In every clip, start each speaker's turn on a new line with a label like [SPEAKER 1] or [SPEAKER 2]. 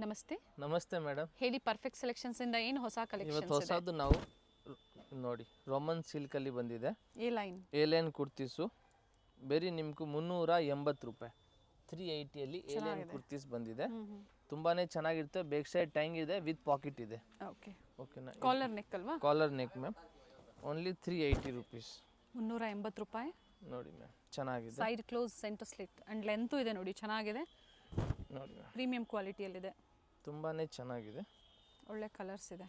[SPEAKER 1] ನಮಸ್ತೆ.
[SPEAKER 2] ನಮಸ್ತೆ ಮೇಡಮ್.
[SPEAKER 1] ಹೇಳಿ, ಪರ್ಫೆಕ್ಟ್ ಸೆಲೆಕ್ಷನ್ಸ್ ಇಂದ ಏನು ಹೊಸ ಕಲೆಕ್ಷನ್ಸ್
[SPEAKER 2] ಇವತ್ತು ಹೊಸದು ನಾವು ನೋಡಿ ರೋಮನ್ ಸಿಲ್ಕಲ್ಲಿ ಬಂದಿದೆ. ಎ ಲೈನ್ ಕುರ್ತೀಸು ಬೇರೆ ನಿಮ್ಗೆ 380 ರೂಪಾಯಿ. 380 ಎ ಲೈನ್ ಕುರ್ತೀಸ್ ಬಂದಿದೆ. ತುಂಬಾನೇ ಚೆನ್ನಾಗಿರುತ್ತೆ. ಬೇಕ್ ಸೈಡ್ ಟ್ಯಾಂಗ್ ಇದೆ ವಿತ್ ಪಾಕೆಟ್ ಇದೆ. ಓಕೆನಾ?
[SPEAKER 1] ಕಾಲರ್ ನೆಕ್ ಅಲ್ವಾ?
[SPEAKER 2] Collar neck ma'am. Only 380 rupees.
[SPEAKER 1] 380 ರೂಪಾಯಿ.
[SPEAKER 2] ನೋಡಿ ಮ್ಯಾಮ್, ಚೆನ್ನಾಗಿದೆ.
[SPEAKER 1] Side close centre slit and length ಇದೆ ನೋಡಿ, ಚೆನ್ನಾಗಿದೆ.
[SPEAKER 2] ನೋಡಿ ಮ್ಯಾಮ್,
[SPEAKER 1] ಪ್ರೀಮಿಯಂ ಕ್ವಾಲಿಟಿಯಲ್ಲಿದೆ.
[SPEAKER 2] ತುಂಬಾನೇ ಚೆನ್ನಾಗಿದೆ.
[SPEAKER 1] ಒಳ್ಳೆ ಕಲರ್ಸ್ ಇದೆ.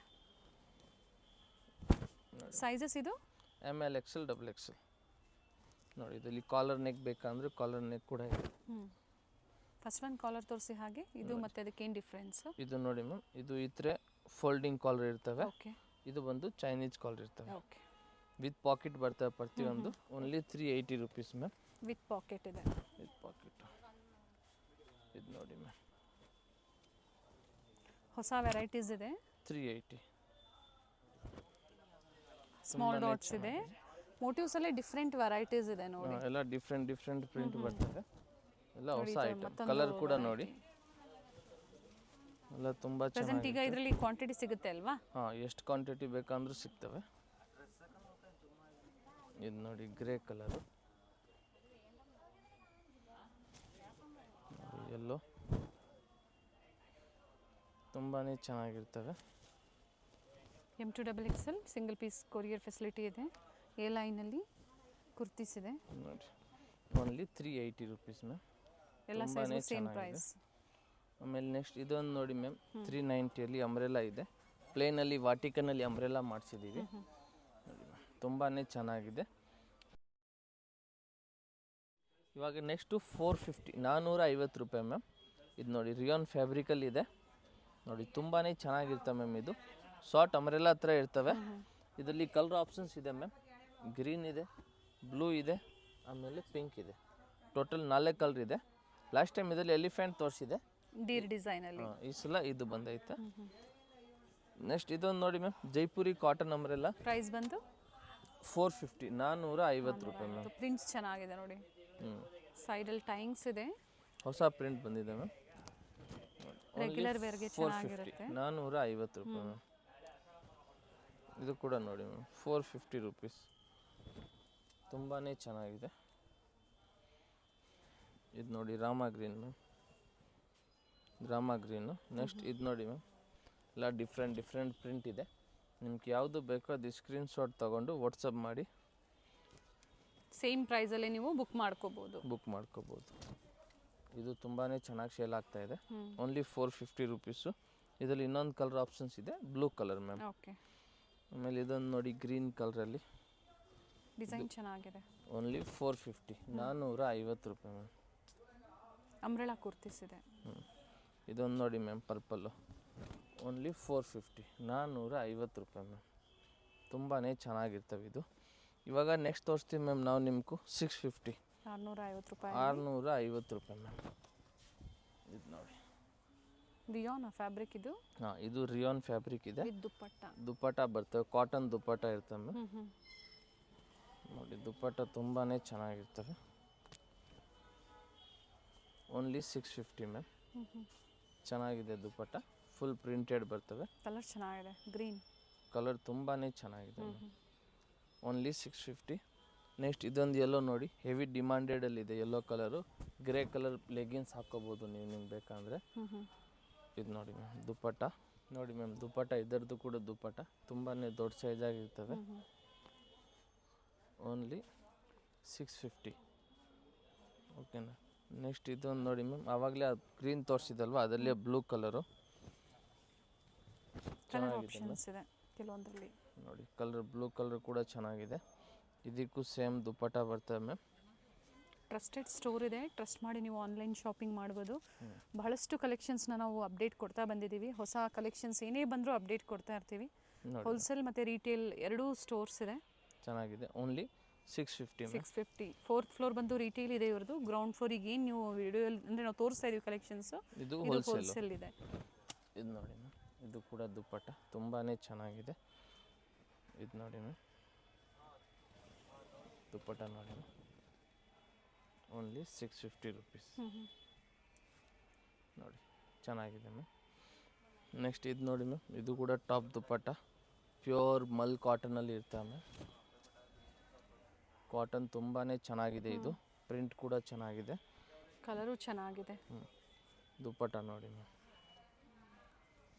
[SPEAKER 1] ಸೈಜಸ್ ಇದು
[SPEAKER 2] ML XL XXL. ನೋಡಿ, ಇದರಲ್ಲಿ ಕಾಲರ್ ನೆಕ್ ಬೇಕಂದ್ರೆ ಕಾಲರ್ ನೆಕ್ ಕೂಡ ಇದೆ.
[SPEAKER 1] ಫಸ್ಟ್ ಒನ್ ಕಾಲರ್ ತೋರಿಸಿ. ಹಾಗೆ ಇದು ಮತ್ತೆ ಅದಕ್ಕೆ ಏನು ಡಿಫ್ರೆನ್ಸ್?
[SPEAKER 2] ಇದು ನೋಡಿ ಮ್ಯಾಮ್, ಇದು ಇದ್ರೆ ಫೋಲ್ಡಿಂಗ್ ಕಾಲರ್ ಇರ್ತವೆ.
[SPEAKER 1] ಓಕೆ.
[SPEAKER 2] ಇದು ಬಂದು ಚೈನೀಸ್ ಕಾಲರ್ ಇರ್ತವೆ.
[SPEAKER 1] ಓಕೆ.
[SPEAKER 2] ವಿತ್ ಪಾಕೆಟ್ ಬರ್ತವೆ ಪ್ರತಿಯೊಂದು. Only 380 rupees ma'am.
[SPEAKER 1] With pocket ಇದೆ.
[SPEAKER 2] With pocket. ಇದು ನೋಡಿ ಮ್ಯಾಮ್,
[SPEAKER 1] ಹೊಸ ವೆರೈಟೀಸ್ ಇದೆ.
[SPEAKER 2] 380.
[SPEAKER 1] ಸ್ಮಾಲ್ ಡಾಟ್ಸ್ ಇದೆ. ಮೋಟಿವ್ಸ್ ಅಲ್ಲೇ ಡಿಫ್ರೆಂಟ್ ವೆರೈಟೀಸ್ ಇದೆ ನೋಡಿ.
[SPEAKER 2] ಎಲ್ಲ ಡಿಫ್ರೆಂಟ್ ಪ್ರಿಂಟ್ ಬರ್ತದೆ. ಎಲ್ಲ ಹೊಸ ಐಟಮ್. ಕಲರ್ ಕೂಡ ನೋಡಿ, ಎಲ್ಲ ತುಂಬಾ
[SPEAKER 1] ಪ್ರೆಸೆಂಟ್ ಈಗ ಇದರಲ್ಲಿ ಕ್ವಾಂಟಿಟಿ ಸಿಗುತ್ತೆ ಅಲ್ವಾ?
[SPEAKER 2] ಎಷ್ಟು ಕ್ವಾಂಟಿಟಿ ಬೇಕಂದ್ರೂ ಸಿಗ್ತವೆ. ಇದು ನೋಡಿ, ಗ್ರೇ ಕಲರ್, ಎಲ್ಲೋ ತುಂಬಾನೇ ಚೆನ್ನಾಗಿರ್ತವೆ.
[SPEAKER 1] M2XXL single piece courier facility ಇದೆ. ಎ ಲೈನಲ್ಲಿ ಕುರ್ತೀಸ್ ಇದೆ
[SPEAKER 2] ನೋಡಿ. Only 380 rupees ma'am.
[SPEAKER 1] ಎಲ್ಲ ಸೈಜ್ ಸೇಮ್ ಪ್ರೈಸ್.
[SPEAKER 2] ಆಮೇಲೆ ನೆಕ್ಸ್ಟ್ ಇದೊಂದು ನೋಡಿ ಮ್ಯಾಮ್, 390 ಅಂಬ್ರೆಲಾ ಇದೆ. ಪ್ಲೇನಲ್ಲಿ ವಾಟಿಕನಲ್ಲಿ ಅಂಬ್ರೆಲಾ ಮಾಡಿಸಿದ್ದೀವಿ. ತುಂಬಾನೇ ಚೆನ್ನಾಗಿದೆ. ಇವಾಗ ನೆಕ್ಸ್ಟು 450 450 ರೂಪಾಯಿ ಮ್ಯಾಮ್. ಇದು ನೋಡಿ, ರಿಯಾನ್ ಫ್ಯಾಬ್ರಿಕಲ್ಲಿ ಇದೆ ನೋಡಿ. ತುಂಬಾ ಚೆನ್ನಾಗಿರ್ತವೆ ಮ್ಯಾಮ್. ಇದು ಶಾರ್ಟ್ ಅಂಬ್ರೆಲಾ ಹತ್ರ ಇರ್ತವೆ. ಇದರಲ್ಲಿ ಕಲರ್ ಆಪ್ಷನ್ಸ್ ಇದೆ ಮ್ಯಾಮ್. ಗ್ರೀನ್ ಇದೆ, ಬ್ಲೂ ಇದೆ, ಆಮೇಲೆ ಪಿಂಕ್ ಇದೆ. ಟೋಟಲ್ 4 ಕಲರ್ ಇದೆ. ಲಾಸ್ಟ್ ಟೈಮ್ ಇದರಲ್ಲಿ ಎಲಿಫೆಂಟ್ ತೋರಿಸಿದೆ,
[SPEAKER 1] ಡೀರ್ ಡಿಸೈನಲ್ಲಿ.
[SPEAKER 2] ಈ ಸಲ ಇದು ಬಂದೈತೆ. ನೆಕ್ಸ್ಟ್ ಇದೊಂದು ನೋಡಿ ma'am, Jaipuri cotton umbrella.
[SPEAKER 1] Price ಬಂದು
[SPEAKER 2] 450 450 ರೂಪಾಯಿ ಮ್ಯಾಮ್.
[SPEAKER 1] ಪ್ರಿಂಟ್ಸ್ ಚೆನ್ನಾಗಿದೆ ನೋಡಿ. ಸೈಡಲ್ಲಿ ಟೈಂಗ್ಸ್ ಇದೆ.
[SPEAKER 2] ಹೊಸ ಪ್ರಿಂಟ್ ಬಂದಿದೆ ಮ್ಯಾಮ್.
[SPEAKER 1] ರೆಗ್ಯುಲರ್ ವೇರ್ಗೆ ಚೆನ್ನಾಗಿರುತ್ತೆ.
[SPEAKER 2] 450 ರೂಪಾಯಿ ಮ್ಯಾಮ್. ಇದು ಕೂಡ ನೋಡಿ ಮ್ಯಾಮ್, 450 ರೂಪೀಸ್. ತುಂಬಾ ಚೆನ್ನಾಗಿದೆ. ಇದು ನೋಡಿ, Rama green ma'am, Rama green. Next ಇದು ನೋಡಿ ಮ್ಯಾಮ್, ಎಲ್ಲ ಡಿಫ್ರೆಂಟ್ ಪ್ರಿಂಟ್ ಇದೆ. ನಿಮ್ಗೆ ಯಾವುದು ಬೇಕೋ ಅದು ಸ್ಕ್ರೀನ್ಶಾಟ್ ತೊಗೊಂಡು ವಾಟ್ಸಪ್ ಮಾಡಿ
[SPEAKER 1] ಸೇಮ್ ಪ್ರೈಸಲ್ಲಿ ನೀವು ಬುಕ್ ಮಾಡ್ಕೋಬೋದು.
[SPEAKER 2] ಇದು ತುಂಬಾ ಚೆನ್ನಾಗಿ ಸೇಲ್ ಆಗ್ತಾ ಇದೆ. Only 450 rupees. ಇದರಲ್ಲಿ ಇನ್ನೊಂದು ಕಲರ್ ಆಪ್ಷನ್ಸ್ ಇದೆ, ಬ್ಲೂ ಕಲರ್ ಮ್ಯಾಮ್.
[SPEAKER 1] ಓಕೆ.
[SPEAKER 2] ಆಮೇಲೆ ಇದೊಂದು ನೋಡಿ, ಗ್ರೀನ್ ಕಲರಲ್ಲಿ
[SPEAKER 1] ಡಿಸೈನ್ ಚೆನ್ನಾಗಿದೆ.
[SPEAKER 2] ಓನ್ಲಿ 450 450 ರೂಪಾಯಿ ಮ್ಯಾಮ್.
[SPEAKER 1] ಅಂಬ್ರೆಲಾ ಕುರ್ತೀಸ್ ಇದೆ.
[SPEAKER 2] ಇದೊಂದು ನೋಡಿ ಮ್ಯಾಮ್, ಪರ್ಪಲ್ಲು. ಓನ್ಲಿ 450 450 ರೂಪಾಯಿ ಮ್ಯಾಮ್. ತುಂಬಾ ಚೆನ್ನಾಗಿರ್ತವೆ ಇದು. ಇವಾಗ ನೆಕ್ಸ್ಟ್ ತೋರಿಸ್ತೀವಿ ಮ್ಯಾಮ್ ನಾವು ನಿಮ್ಗೆ 650
[SPEAKER 1] 650 ರೂಪಾಯಿ.
[SPEAKER 2] 650 ರೂಪಾಯಿ ಮ್ಯಾಮ್. ಇದು ನೋಡಿ,
[SPEAKER 1] ರಿಯಾನ್ ಫ್ಯಾಬ್ರಿಕ್ ಇದು.
[SPEAKER 2] ಇದು ರಿಯಾನ್ ಫ್ಯಾಬ್ರಿಕ್ ಇದೆ. ದುಪ್ಪಟ್ಟ ಬರ್ತವೆ, ಕಾಟನ್ ದುಪ್ಪಟ್ಟ ಇರ್ತವೆ ಮ್ಯಾಮ್. ನೋಡಿ, ದುಪ್ಪಟ್ಟ ತುಂಬಾ ಚೆನ್ನಾಗಿರ್ತವೆ. Only 650 ma'am. ಚೆನ್ನಾಗಿದೆ ದುಪ್ಪಟ್ಟ. ಫುಲ್ ಪ್ರಿಂಟೆಡ್ ಬರ್ತವೆ.
[SPEAKER 1] ಕಲರ್ ಚೆನ್ನಾಗಿದೆ. ಗ್ರೀನ್
[SPEAKER 2] ಕಲರ್ ತುಂಬಾ ಚೆನ್ನಾಗಿದೆ. ಓನ್ಲಿ 650. ನೆಕ್ಸ್ಟ್ ಇದೊಂದು ಯೆಲ್ಲೋ ನೋಡಿ, ಹೆವಿ ಡಿಮಾಂಡೆಡಲ್ಲಿದೆ yellow colour. Grey colour leggings ಹಾಕ್ಕೋಬೋದು ನೀವು ನಿಮ್ಗೆ ಬೇಕಂದರೆ. ಇದು ನೋಡಿ ಮ್ಯಾಮ್, ದುಪ್ಪಟ್ಟ ನೋಡಿ ಮ್ಯಾಮ್. ದುಪ್ಪಟ್ಟ ಇದರದ್ದು ಕೂಡ ದುಪ್ಪಟ್ಟ ತುಂಬಾ ದೊಡ್ಡ ಸೈಜಾಗಿರ್ತವೆ. ಓನ್ಲಿ 650. ಓಕೆನಾ? ನೆಕ್ಸ್ಟ್ ಇದೊಂದು ನೋಡಿ ಮ್ಯಾಮ್, ಆವಾಗಲೇ ಗ್ರೀನ್ ತೋರಿಸಿದಲ್ವ, ಅದರಲ್ಲೇ ಬ್ಲೂ ಕಲರು
[SPEAKER 1] ಚೆನ್ನಾಗಿದೆ ಕೆಲವೊಂದರಲ್ಲಿ.
[SPEAKER 2] ನೋಡಿ, ಕಲರ್ ಬ್ಲೂ ಕಲರ್ ಕೂಡ ಚೆನ್ನಾಗಿದೆ. ಇದಕ್ಕೂ ಸೇಮ್ ದುಪ್ಪಟ್ಟ ಬರ್ತವೆ ಮ್ಯಾಮ್.
[SPEAKER 1] ಟ್ರಸ್ಟೆಡ್ ಸ್ಟೋರ್ ಇದೆ. ಟ್ರಸ್ಟ್ ಮಾಡಿ ನೀವು ಆನ್ಲೈನ್ ಶಾಪಿಂಗ್ ಮಾಡ್ಬೋದು. ಬಹಳಷ್ಟು ಕಲೆಕ್ಷನ್ಸ್ನ ನಾವು ಅಪ್ಡೇಟ್ ಕೊಡ್ತಾ ಬಂದಿದ್ದೀವಿ. ಹೊಸ ಕಲೆಕ್ಷನ್ಸ್ ಏನೇ ಬಂದರೂ ಅಪ್ಡೇಟ್ ಕೊಡ್ತಾ ಇರ್ತೀವಿ. ಹೋಲ್ಸೇಲ್ ಮತ್ತು ರೀಟೇಲ್ ಎರಡೂ ಸ್ಟೋರ್ಸ್ ಇದೆ.
[SPEAKER 2] ಚೆನ್ನಾಗಿದೆ. ಓನ್ಲಿ 650.
[SPEAKER 1] 4th ಫ್ಲೋರ್ ಬಂದು ರೀಟೇಲ್ ಇದೆ ಇವ್ರದ್ದು. ಗ್ರೌಂಡ್ ಫ್ಲೋರಿಗೆ ಏನು ನೀವು ವಿಡಿಯೋಲ್ಲಿ ಅಂದರೆ ನಾವು ತೋರಿಸ್ತಾ ಇದೀವಿ ಕಲೆಕ್ಷನ್ಸು,
[SPEAKER 2] ಇದು
[SPEAKER 1] ಹೋಲ್ಸೇಲ್ ಇದೆ.
[SPEAKER 2] ಇದು ನೋಡಿ ಮ್ಯಾಮ್, ಇದು ಕೂಡ ದುಪ್ಪಟ್ಟ ತುಂಬಾ ಚೆನ್ನಾಗಿದೆ. ಇದು ನೋಡಿ ಮ್ಯಾಮ್, ದುಪ್ಪಟ್ಟ ನೋಡಿ ಮ್ಯಾಮ್. Only 650 rupees. ನೋಡಿ, ಚೆನ್ನಾಗಿದೆ ಮ್ಯಾಮ್. ನೆಕ್ಸ್ಟ್ ಇದು ನೋಡಿ ಮ್ಯಾಮ್, ಇದು ಕೂಡ ಟಾಪ್ ದುಪ್ಪಟ್ಟ ಪ್ಯೂರ್ ಮಲ್ ಕಾಟನಲ್ಲಿ ಇರ್ತವೆ ಮ್ಯಾಮ್. ಕಾಟನ್ ತುಂಬಾ ಚೆನ್ನಾಗಿದೆ. ಇದು ಪ್ರಿಂಟ್ ಕೂಡ ಚೆನ್ನಾಗಿದೆ.
[SPEAKER 1] ಕಲರು ಚೆನ್ನಾಗಿದೆ.
[SPEAKER 2] ದುಪ್ಪಟ್ಟ ನೋಡಿ ಮ್ಯಾಮ್,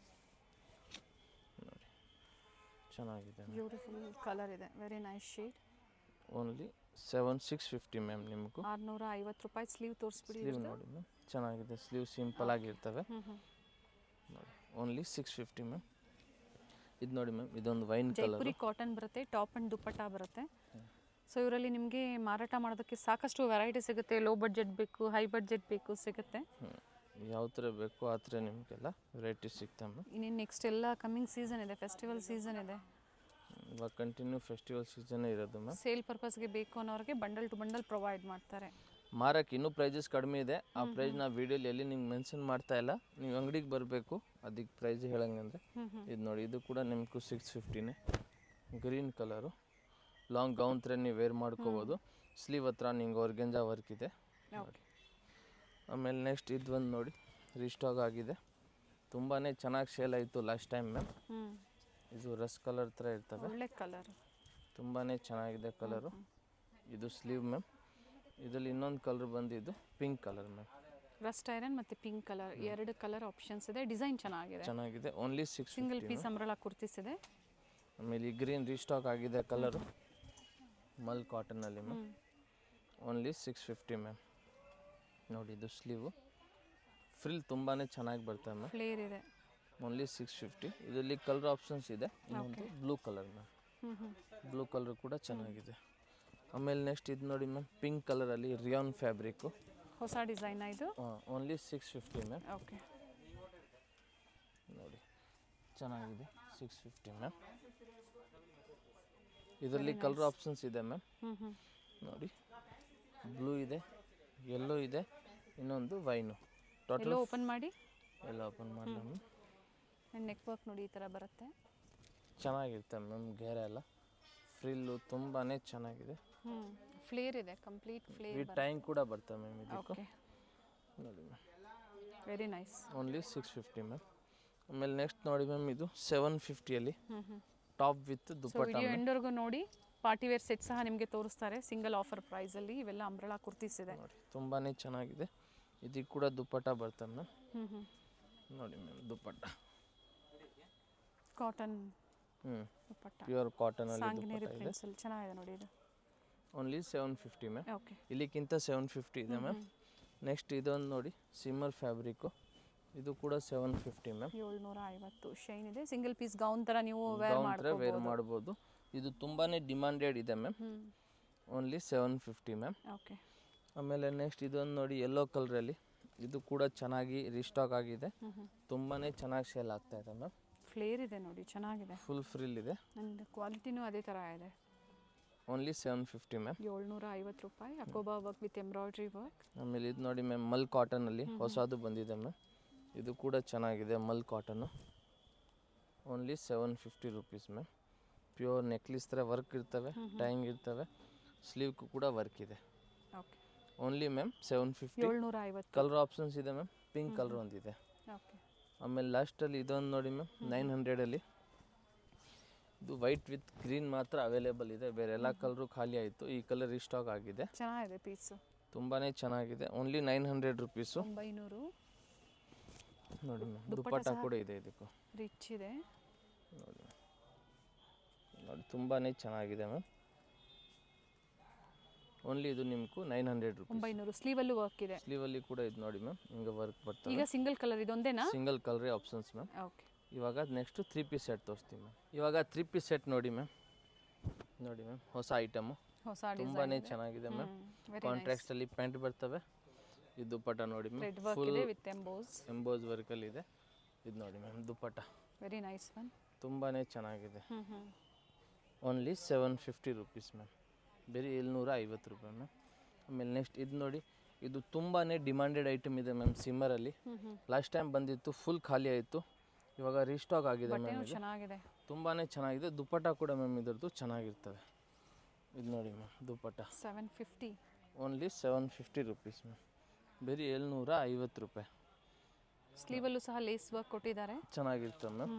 [SPEAKER 2] ನೋಡಿ ಚೆನ್ನಾಗಿದೆ.
[SPEAKER 1] ಬ್ಯೂಟಿಫುಲ್ ಕಲರ್ ಇದೆ, very nice shade.
[SPEAKER 2] Only 7650 ma'am. ನಿಮಗೂ
[SPEAKER 1] 650 ರೂಪಾಯಿ. ಸ್ಲೀವ್ ತೋರಿಸ್ಬಿಡಿ.
[SPEAKER 2] ಸ್ಲೀವ್ ನೋಡಿ ಮ್ಯಾಮ್, ಚೆನ್ನಾಗಿದೆ. ಸ್ಲೀವ್ ಸಿಂಪಲ್ ಆಗಿರ್ತವೆ ನೋಡಿ. Only 650 ma'am. ಇದು ನೋಡಿ ಮ್ಯಾಮ್, ಇದೊಂದು ವೈನ್ ಕಲರ್
[SPEAKER 1] ಜೈಪುರಿ ಕಾಟನ್ ಬರುತ್ತೆ, ಟಾಪ್ ಆ್ಯಂಡ್ ದುಪ್ಪಟ್ಟ ಬರುತ್ತೆ. ಸೊ ಇವರಲ್ಲಿ ನಿಮಗೆ ಮಾರಾಟ ಮಾಡೋದಕ್ಕೆ ಸಾಕಷ್ಟು ವೆರೈಟಿ ಸಿಗುತ್ತೆ. ಲೋ ಬಡ್ಜೆಟ್ ಬೇಕು, ಹೈ ಬಡ್ಜೆಟ್ ಬೇಕು, ಸಿಗುತ್ತೆ.
[SPEAKER 2] ಯಾವ ಥರ ಬೇಕು ಆ ಥರ ನಿಮಗೆಲ್ಲ ವೆರೈಟಿ ಸಿಗ್ತವೆ.
[SPEAKER 1] ಇನ್ನೇನು ನೆಕ್ಸ್ಟ್ ಎಲ್ಲ ಕಮ್ಮಿಂಗ್ ಸೀಸನ್ ಇದೆ, ಫೆಸ್ಟಿವಲ್ ಸೀಸನ್ ಇದೆ.
[SPEAKER 2] ಇವಾಗ ಕಂಟಿನ್ಯೂ ಫೆಸ್ಟಿವಲ್ ಸೀಸನ್ನೇ ಇರೋದು ಮ್ಯಾಮ್.
[SPEAKER 1] ಸೇಲ್ ಪರ್ಪಸ್ಗೆ ಬೇಕು ಅನ್ನೋರಿಗೆ ಬಂಡಲ್ ಟು ಬಂಡಲ್ ಪ್ರೊವೈಡ್ ಮಾಡ್ತಾರೆ.
[SPEAKER 2] ಮಾರಕ್ಕೆ ಇನ್ನೂ ಪ್ರೈಸಸ್ ಕಡಿಮೆ ಇದೆ. ಆ ಪ್ರೈಸ್ ನಾವು ವೀಡಿಯೋಲಿ ಎಲ್ಲಿ ನಿಮ್ಗೆ ಮೆನ್ಷನ್ ಮಾಡ್ತಾ ಇಲ್ಲ. ನೀವು ಅಂಗಡಿಗೆ ಬರಬೇಕು, ಅದಕ್ಕೆ ಪ್ರೈಸ್ ಹೇಳಂಗಂದ್ರೆ. ಇದು ನೋಡಿ, ಇದು ಕೂಡ ನಿಮಗೂ 650ನೇ. ಗ್ರೀನ್ ಕಲರು, ಲಾಂಗ್ ಗೌನ್ ಥರ ನೀವು ವೇರ್ ಮಾಡ್ಕೋಬೋದು. ಸ್ಲೀವ್ ಹತ್ರ ನಿಂಗೆ ಆರ್ಗೆಂಜಾ ವರ್ಕ್ ಇದೆ. ಆಮೇಲೆ ನೆಕ್ಸ್ಟ್ ಇದು ಒಂದು ನೋಡಿ, ರೀಸ್ಟಾಕ್ ಆಗಿದೆ. ತುಂಬಾ ಚೆನ್ನಾಗಿ ಸೇಲ್ ಆಯಿತು ಲಾಸ್ಟ್ ಟೈಮ್ ಮ್ಯಾಮ್. ಇದು ರಸ್ ಕಲರ್ ಥರ ಇರ್ತವೆ,
[SPEAKER 1] ಒಳ್ಳೆ ಕಲರ್,
[SPEAKER 2] ತುಂಬಾ ಚೆನ್ನಾಗಿದೆ ಕಲರು. ಇದು ಸ್ಲೀವ್ ಮ್ಯಾಮ್. ಇದರಲ್ಲಿ ಇನ್ನೊಂದು ಕಲರ್ ಬಂದಿದ್ದು pink colour ma'am.
[SPEAKER 1] Rust iron ಮತ್ತು ಪಿಂಕ್ ಕಲರ್, ಎರಡು ಕಲರ್ ಆಪ್ಷನ್ಸ್ ಇದೆ. ಡಿಸೈನ್ ಚೆನ್ನಾಗಿದೆ.
[SPEAKER 2] Only 650.
[SPEAKER 1] Single piece umbrella kurtis ಇದೆ.
[SPEAKER 2] ಆಮೇಲೆ ಈ ಗ್ರೀನ್ ರೀಸ್ಟಾಕ್ ಆಗಿದೆ ಕಲರು, ಮಲ್ ಕಾಟನಲ್ಲಿ ಮ್ಯಾಮ್. Only 650 ma'am. ನೋಡಿ, ಇದು ಸ್ಲೀವು ಫ್ರಿಲ್ ತುಂಬಾ ಚೆನ್ನಾಗಿ ಬರ್ತವೆ ಮ್ಯಾಮ್.
[SPEAKER 1] ಫ್ಲೇರ್ ಇದೆ.
[SPEAKER 2] ಓನ್ಲಿ 650. ಇದರಲ್ಲಿ ಕಲರ್ ಆಪ್ಷನ್ಸ್ ಇದೆ. ಇನ್ನೊಂದು blue colour ma'am. Blue colour ಕೂಡ ಚೆನ್ನಾಗಿದೆ. ಆಮೇಲೆ ನೆಕ್ಸ್ಟ್ ಇದು ನೋಡಿ ಮ್ಯಾಮ್, ಪಿಂಕ್ ಕಲರಲ್ಲಿ ರಿಯಾನ್ ಫ್ಯಾಬ್ರಿಕ್ಕು,
[SPEAKER 1] ಹೊಸ ಡಿಸೈನ್ ಇದು.
[SPEAKER 2] Only 650 ma'am.
[SPEAKER 1] ಓಕೆ,
[SPEAKER 2] ನೋಡಿ ಚೆನ್ನಾಗಿದೆ. 650 ಮ್ಯಾಮ್. ಇದರಲ್ಲಿ ಕಲರ್ ಆಪ್ಷನ್ಸ್ ಇದೆ ಮ್ಯಾಮ್. ನೋಡಿ, ಬ್ಲೂ ಇದೆ, ಯೆಲ್ಲೋ ಇದೆ, ಇನ್ನೊಂದು ವೈನು. ಟೋಟಲ್
[SPEAKER 1] ಓಪನ್ ಮಾಡಿ,
[SPEAKER 2] ಎಲ್ಲ ಓಪನ್ ಮಾಡಿ ಮ್ಯಾಮ್.
[SPEAKER 1] ನೆಕ್ ವರ್ಕ್ ನೋಡಿ, ಈ ಥರ ಬರುತ್ತೆ.
[SPEAKER 2] ಚೆನ್ನಾಗಿರುತ್ತೆ ಮ್ಯಾಮ್. ಗೇರೆ ಎಲ್ಲ ಫ್ರಿಲ್ಲು ತುಂಬಾ ಚೆನ್ನಾಗಿದೆ.
[SPEAKER 1] ಫ್ಲೇರ್ ಇದೆ, ಕಂಪ್ಲೀಟ್ ಫ್ಲೇರ್.
[SPEAKER 2] ಈ ಟೈಮ್ ಕೂಡ ಬರ್ತವೆ ಮ್ಯಾಮ್ ಇದಕ್ಕೆ. ನೋಡಿ ma'am,
[SPEAKER 1] very nice.
[SPEAKER 2] Only 650 ma'am. ಆಮೇಲೆ ನೆಕ್ಸ್ಟ್ ನೋಡಿ ಮ್ಯಾಮ್, ಇದು 750ಅಲ್ಲಿ ಟಾಪ್ ವಿತ್ ದುಪ್ಪಟ್ಟ.
[SPEAKER 1] ವಿಡಿಯೋ ಎಂಡ್ವರೆಗೂ ನೋಡಿ. ಪಾರ್ಟಿ ವೇರ್ ಸೆಟ್ ಸಹ ನಿಮಗೆ ತೋರಿಸ್ತಾರೆ ಸಿಂಗಲ್ ಆಫರ್ ಪ್ರೈಸಲ್ಲಿ. ಇವೆಲ್ಲ ಅಂಬ್ರೆಲಾ ಕುರ್ತೀಸ್ ಇದೆ
[SPEAKER 2] ನೋಡಿ, ತುಂಬಾ ಚೆನ್ನಾಗಿದೆ. ಇದಕ್ಕೆ ಕೂಡ ದುಪ್ಪಟ್ಟ ಬರ್ತವೆ ಮ್ಯಾಮ್. ನೋಡಿ ಮ್ಯಾಮ್, ದುಪ್ಪಟ್ಟ
[SPEAKER 1] ಕಾಟನ್ ದುಪ್ಪಟ್ಟ,
[SPEAKER 2] ಪ್ಯೂರ್ ಕಾಟನ್ ಅಲ್ಲಿ
[SPEAKER 1] ಸಾಂಗಿನೇರಿ
[SPEAKER 2] ದುಪ್ಪಟ್ಟ ಇದೆ.
[SPEAKER 1] ಪ್ರಿಂಟ್ಸ್ ಅಲ್ಲಿ ಚೆನ್ನಾಗಿದೆ ನೋಡಿ ಇದು.
[SPEAKER 2] Only 750 ma'am.
[SPEAKER 1] ಓಕೆ,
[SPEAKER 2] ಇಲ್ಲಿಗಿಂತ 750 ಇದೆ ಮ್ಯಾಮ್. ನೆಕ್ಸ್ಟ್ ಇದೊಂದು ನೋಡಿ, ಸಿಮ್ಮರ್ ಫ್ಯಾಬ್ರಿಕ್ಕು, ಇದು ಕೂಡ 750 ಮ್ಯಾಮ್.
[SPEAKER 1] 750 ಶೈನ್ ಇದೆ. ಸಿಂಗಲ್ ಪೀಸ್ ಗೌನ್ ಥರ ನೀವು
[SPEAKER 2] ವೇರ್ ಮಾಡ್ಬೋದು. ಇದು ತುಂಬಾ ಡಿಮಾಂಡೆಡ್ ಇದೆ ಮ್ಯಾಮ್. Only 750 ma'am.
[SPEAKER 1] ಓಕೆ,
[SPEAKER 2] ಆಮೇಲೆ ನೆಕ್ಸ್ಟ್ ಇದೊಂದು ನೋಡಿ, ಯೆಲ್ಲೋ ಕಲರಲ್ಲಿ, ಇದು ಕೂಡ ಚೆನ್ನಾಗಿ ರೀಸ್ಟಾಕ್ ಆಗಿದೆ. ತುಂಬಾ ಚೆನ್ನಾಗಿ ಸೇಲ್ ಆಗ್ತಾ ಇದೆ ಮ್ಯಾಮ್.
[SPEAKER 1] ಫ್ಲೇರ್ ಇದೆ ನೋಡಿ, ಚೆನ್ನಾಗಿದೆ.
[SPEAKER 2] ಫುಲ್ ಫ್ರಿಲ್ ಇದೆ.
[SPEAKER 1] ಆ್ಯಂಡ್ ಕ್ವಾಲಿಟಿನೂ ಅದೇ ಥರ ಇದೆ.
[SPEAKER 2] Only 750 ma'am.
[SPEAKER 1] 750 ರೂಪಾಯಿ. ಅಕೋಬಾ ವರ್ಕ್ ವಿತ್ ಎಂಬ್ರಾಯ್ಡ್ರಿ ವರ್ಕ್.
[SPEAKER 2] ಆಮೇಲೆ ಇದು ನೋಡಿ ಮ್ಯಾಮ್, ಮಲ್ ಕಾಟನಲ್ಲಿ ಹೊಸದು ಬಂದಿದೆ ಮ್ಯಾಮ್. ಇದು ಕೂಡ ಚೆನ್ನಾಗಿದೆ, mul cotton. Only 750 rupees ma'am. Pure necklace ಥರ ವರ್ಕ್ ಇರ್ತವೆ, ಟೈಂಗ್ ಇರ್ತವೆ, ಸ್ಲೀವ್ಗೂ ಕೂಡ ವರ್ಕ್ ಇದೆ.
[SPEAKER 1] Okay,
[SPEAKER 2] only ma'am 750.
[SPEAKER 1] 750.
[SPEAKER 2] Colour options ಇದೆ ಮ್ಯಾಮ್. ಪಿಂಕ್ ಕಲರ್ ಒಂದಿದೆ.
[SPEAKER 1] ಓಕೆ,
[SPEAKER 2] ಆಮೇಲೆ ಲಾಸ್ಟಲ್ಲಿ ಇದೊಂದು ನೋಡಿ ಮ್ಯಾಮ್, 900ಅಲ್ಲಿ. ಇದು ವೈಟ್ ವಿತ್ ಗ್ರೀನ್ ಮಾತ್ರ ಅವೈಲೇಬಲ್ ಇದೆ, ಬೇರೆ ಎಲ್ಲ ಕಲರು ಖಾಲಿ ಆಯಿತು. ಈ ಕಲರ್ ರೀಸ್ಟಾಕ್ ಆಗಿದೆ.
[SPEAKER 1] ಚೆನ್ನಾಗಿದೆ ಪೀಸು,
[SPEAKER 2] ತುಂಬಾ ಚೆನ್ನಾಗಿದೆ. Only 900 rupees.
[SPEAKER 1] 900.
[SPEAKER 2] ನೋಡಿ ಮ್ಯಾಮ್, ದುಪ್ಪಟ್ಟ ಕೂಡ ಇದೆ ಇದಕ್ಕೂ.
[SPEAKER 1] ರಿಚ್ ಇದೆ
[SPEAKER 2] ನೋಡಿ ನೋಡಿ, ತುಂಬಾ ಚೆನ್ನಾಗಿದೆ ಮ್ಯಾಮ್. ಓನ್ಲಿ ಇದು ನಿಮಗೂ 900 ರುಪೀಸ್.
[SPEAKER 1] 900. ಸ್ಲೀವಲ್ಲೂ ವರ್ಕ್ ಇದೆ.
[SPEAKER 2] ಸ್ಲೀವಲ್ಲಿ ಕೂಡ ಇದು ನೋಡಿ ಮ್ಯಾಮ್, ಹಿಂಗೆ ವರ್ಕ್ ಬರ್ತದೆ.
[SPEAKER 1] ಈಗ ಸಿಂಗಲ್ ಕಲರ್ ಇದೊಂದೇನಾ?
[SPEAKER 2] ಸಿಂಗಲ್ ಕಲರೇ ಆಪ್ಷನ್ಸ್ ಮ್ಯಾಮ್.
[SPEAKER 1] ಓಕೆ,
[SPEAKER 2] ಇವಾಗ ನೆಕ್ಸ್ಟು 3 ಪೀಸ್ ಸೆಟ್ ತೋರಿಸ್ತೀವಿ ಮ್ಯಾಮ್. ಇವಾಗ 3 ಪೀಸ್ ಸೆಟ್ ನೋಡಿ ಮ್ಯಾಮ್. ನೋಡಿ ಮ್ಯಾಮ್, ಹೊಸ ಐಟಮು,
[SPEAKER 1] ಹೊಸ
[SPEAKER 2] ತುಂಬಾ ಚೆನ್ನಾಗಿದೆ ಮ್ಯಾಮ್. ಕಾಂಟ್ರಾಕ್ಟಲ್ಲಿ ಪ್ಯಾಂಟ್ ಬರ್ತವೆ. ಇದು ದುಪ್ಪಟ್ಟ ನೋಡಿ ಮ್ಯಾಮ್,
[SPEAKER 1] ರೆಡ್ ವರ್ಕ್ ಇದೆ ವಿತ್
[SPEAKER 2] ಎಂಬೋಸ್ ವರ್ಕಲ್ಲಿ ಇದೆ. ಇದು ನೋಡಿ ಮ್ಯಾಮ್, ದುಪ್ಪಟ್ಟ
[SPEAKER 1] ವೆರಿ ನೈಸ್ ಒನ್.
[SPEAKER 2] ತುಂಬಾ ಚೆನ್ನಾಗಿದೆ. Only 750 rupees ma'am. ಬರೀ 750 ರೂಪಾಯಿ ಮ್ಯಾಮ್. ಆಮೇಲೆ ನೆಕ್ಸ್ಟ್ ಇದು ನೋಡಿ, ಇದು ತುಂಬಾ ಡಿಮಾಂಡೆಡ್ ಐಟಮ್ ಇದೆ ಮ್ಯಾಮ್. ಸಿಮ್ಮರಲ್ಲಿ ಲಾಸ್ಟ್ ಟೈಮ್ ಬಂದಿತ್ತು, ಫುಲ್ ಖಾಲಿ ಆಯಿತು. ಇವಾಗ ರೀಸ್ಟಾಕ್ ಆಗಿದೆ ಮ್ಯಾಮ್.
[SPEAKER 1] ಚೆನ್ನಾಗಿದೆ,
[SPEAKER 2] ತುಂಬಾ ಚೆನ್ನಾಗಿದೆ. ದುಪ್ಪಟ್ಟ ಕೂಡ ಮ್ಯಾಮ್ ಇದರದ್ದು ಚೆನ್ನಾಗಿರ್ತವೆ. ಇದು ನೋಡಿ ಮ್ಯಾಮ್, ದುಪ್ಪಟ್ಟ
[SPEAKER 1] 750.
[SPEAKER 2] Only 750 rupees ma'am. ಬರೀ 750 ರೂಪಾಯಿ.
[SPEAKER 1] ಸ್ಲೀವಲ್ಲೂ ಸಹ ಲೇಸ್ ವರ್ಕ್ ಕೊಟ್ಟಿದ್ದಾರೆ.
[SPEAKER 2] ಚೆನ್ನಾಗಿರ್ತವೆ ಮ್ಯಾಮ್.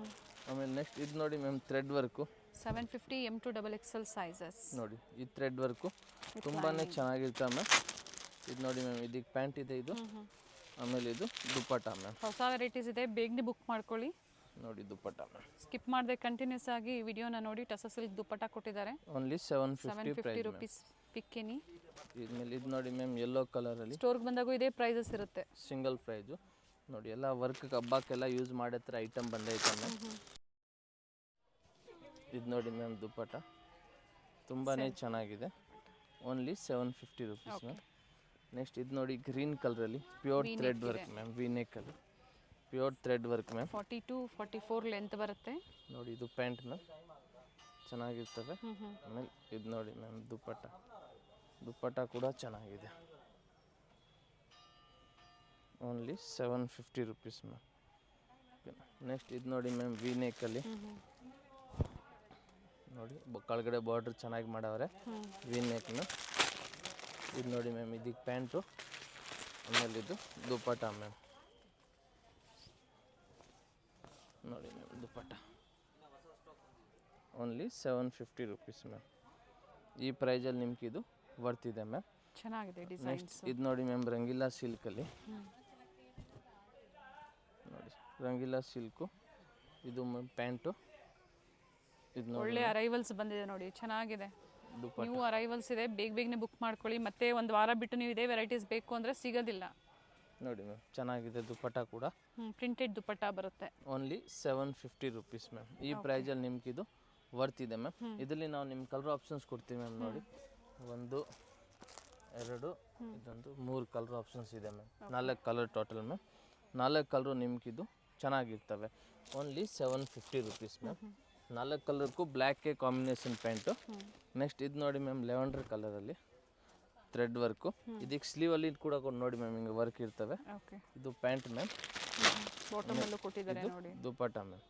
[SPEAKER 2] ಆಮೇಲೆ ನೆಕ್ಸ್ಟ್ ಇದು ನೋಡಿ ma'am thread work
[SPEAKER 1] 750 M2XXL sizes.
[SPEAKER 2] ನೋಡಿ ಈ ಥ್ರೆಡ್ ವರ್ಕು ತುಂಬಾ ಚೆನ್ನಾಗಿರ್ತವೆ ಮ್ಯಾಮ್. ಇದು ನೋಡಿ ಮ್ಯಾಮ್, ಇದಕ್ಕೆ ಪ್ಯಾಂಟ್ ಇದೆ ಇದು. ಆಮೇಲೆ ಇದು ದುಪ್ಪಟ್ಟ ಮ್ಯಾಮ್.
[SPEAKER 1] ಹೊಸ ವೆರೈಟೀಸ್ ಇದೆ, ಬೇಗನೆ ಬುಕ್ ಮಾಡ್ಕೊಳ್ಳಿ.
[SPEAKER 2] ನೋಡಿ ದುಪ್ಪಟ್ಟ ಮ್ಯಾಮ್.
[SPEAKER 1] ಸ್ಕಿಪ್ ಮಾಡದೆ ಕಂಟಿನ್ಯೂಸ್ ಆಗಿ ವಿಡಿಯೋನ ನೋಡಿ. ಟಸರ್ ಸಿಲ್ಕ್ ದುಪ್ಪಟ್ಟ ಕೊಟ್ಟಿದ್ದಾರೆ.
[SPEAKER 2] Only 750
[SPEAKER 1] rupees pick any.
[SPEAKER 2] ಇದ್ಮೇಲೆ ಇದು ನೋಡಿ ಮ್ಯಾಮ್, ಯೆಲ್ಲೋ ಕಲರಲ್ಲಿ
[SPEAKER 1] ಸ್ಟೋರ್ಗೆ ಬಂದಾಗೂ ಇದೇ ಪ್ರೈಸಸ್ ಇರುತ್ತೆ.
[SPEAKER 2] ಸಿಂಗಲ್ ಪ್ರೈಸು ನೋಡಿ. ಎಲ್ಲ ವರ್ಕ್ ಹಬ್ಬಕ್ಕೆಲ್ಲ ಯೂಸ್ ಮಾಡತ್ರ ಐಟಮ್ ಬಂದೈತೆ ಮ್ಯಾಮ್. ಇದು ನೋಡಿ ಮ್ಯಾಮ್ ದುಪ್ಪಟ್ಟ ತುಂಬಾ ಚೆನ್ನಾಗಿದೆ. Only 750 rupees ma'am. ನೆಕ್ಸ್ಟ್ ಇದು ನೋಡಿ ಗ್ರೀನ್ ಕಲರಲ್ಲಿ pure thread work ma'am, V ನೆಕ್ಕಲ್ಲಿ pure thread work ma'am.
[SPEAKER 1] 42-44 length ಬರುತ್ತೆ.
[SPEAKER 2] ನೋಡಿ ಇದು ಪ್ಯಾಂಟ್ ಮ್ಯಾಮ್, ಚೆನ್ನಾಗಿರ್ತವೆ. ಆಮೇಲೆ ಇದು ನೋಡಿ ಮ್ಯಾಮ್ ದುಪ್ಪಟ್ಟ ಕೂಡ ಚೆನ್ನಾಗಿದೆ. Only 750 rupees ma'am. ನೆಕ್ಸ್ಟ್ ಇದು ನೋಡಿ ಮ್ಯಾಮ್, ವಿ ನೆಕ್ಕಲ್ಲಿ ನೋಡಿ ಕೆಳಗಡೆ ಬಾರ್ಡ್ರ್ ಚೆನ್ನಾಗಿ ಮಾಡವ್ರೆ, ವಿ ನೆಕ್ನ. ಇದು ನೋಡಿ ಮ್ಯಾಮ್, ಇದಕ್ಕೆ ಪ್ಯಾಂಟು. ಆಮೇಲೆ ಇದು ದುಪ್ಪಟ್ಟ ಮ್ಯಾಮ್. ನೋಡಿ ಮ್ಯಾಮ್ ದುಪ್ಪಟ್ಟ ಓನ್ಲಿ 750 ರುಪೀಸ್ ಮ್ಯಾಮ್. ಈ ಪ್ರೈಸಲ್ಲಿ ನಿಮ್ಗೆ ಇದು ಬರ್ತಿದೆ ಮ್ಯಾಮ್.
[SPEAKER 1] ಚೆನ್ನಾಗಿದೆ ಡಿಸೈನ್ಸ್.
[SPEAKER 2] ನೆಕ್ಸ್ಟ್ ಇದು ನೋಡಿ ಮ್ಯಾಮ್, ರಂಗೀಲಾ ಸಿಲ್ಕಲ್ಲಿ ನೋಡಿ, ರಂಗೀಲಾ ಸಿಲ್ಕು. ಇದು ಮ್ಯಾಮ್ ಪ್ಯಾಂಟು. ಇದು ನೋಡಿ
[SPEAKER 1] ಒಳ್ಳೆ ಅರೈವಲ್ಸ್ ಬಂದಿದೆ ನೋಡಿ, ಚೆನ್ನಾಗಿದೆ.
[SPEAKER 2] ದುಪ್ಪಟ್ಟ
[SPEAKER 1] ನ್ಯೂ ಅರೈವಲ್ಸ್ ಇದೆ, ಬೇಗನೆ ಬುಕ್ ಮಾಡ್ಕೊಳ್ಳಿ. ಮತ್ತೆ ಒಂದು ವಾರ ಬಿಟ್ಟು ನೀವು ಇದೇ ವೆರೈಟೀಸ್ ಬೇಕು ಅಂದರೆ ಸಿಗೋದಿಲ್ಲ.
[SPEAKER 2] ನೋಡಿ ಮ್ಯಾಮ್, ಚೆನ್ನಾಗಿದೆ ದುಪ್ಪಟ್ಟ ಕೂಡ.
[SPEAKER 1] ಪ್ರಿಂಟೆಡ್ ದುಪ್ಪಟ್ಟ ಬರುತ್ತೆ.
[SPEAKER 2] Only 750 rupees ma'am. ಈ ಪ್ರೈಸಲ್ಲಿ ನಿಮ್ಗೆ ಇದು ವರ್ತಿದೆ ಮ್ಯಾಮ್. ಇದರಲ್ಲಿ ನಾವು ನಿಮ್ಮ ಕಲರ್ ಆಪ್ಷನ್ಸ್ ಕೊಡ್ತೀವಿ ಮ್ಯಾಮ್. ನೋಡಿ 1 2 ಇದೊಂದು 3 ಕಲರ್ ಆಪ್ಷನ್ಸ್ ಇದೆ ma'am. 4 colour total ma'am. 4 colour ನಿಮ್ಗಿದು ಚೆನ್ನಾಗಿರ್ತವೆ. Only 750 rupees ma'am. 4 ಕಲರ್ಗೂ ಬ್ಲ್ಯಾಕ್ಗೆ ಕಾಂಬಿನೇಷನ್ ಪ್ಯಾಂಟು. ನೆಕ್ಸ್ಟ್ ಇದು ನೋಡಿ ಮ್ಯಾಮ್, ಲೆವೆಂಡರ್ ಕಲರಲ್ಲಿ ಥ್ರೆಡ್ ವರ್ಕು. ಇದಕ್ಕೆ ಸ್ಲೀವಲ್ಲಿ ಕೂಡ ನೋಡಿ ಮ್ಯಾಮ್, ಹಿಂಗೆ ವರ್ಕ್ ಇರ್ತವೆ. ಇದು ಪ್ಯಾಂಟ್ ಮ್ಯಾಮ್.
[SPEAKER 1] ಬಾಟಮಲ್ಲೂ ಕೊಟ್ಟಿದ್ದಾರೆ ನೋಡಿ.
[SPEAKER 2] ದುಪ್ಪಟ್ಟ ಮ್ಯಾಮ್.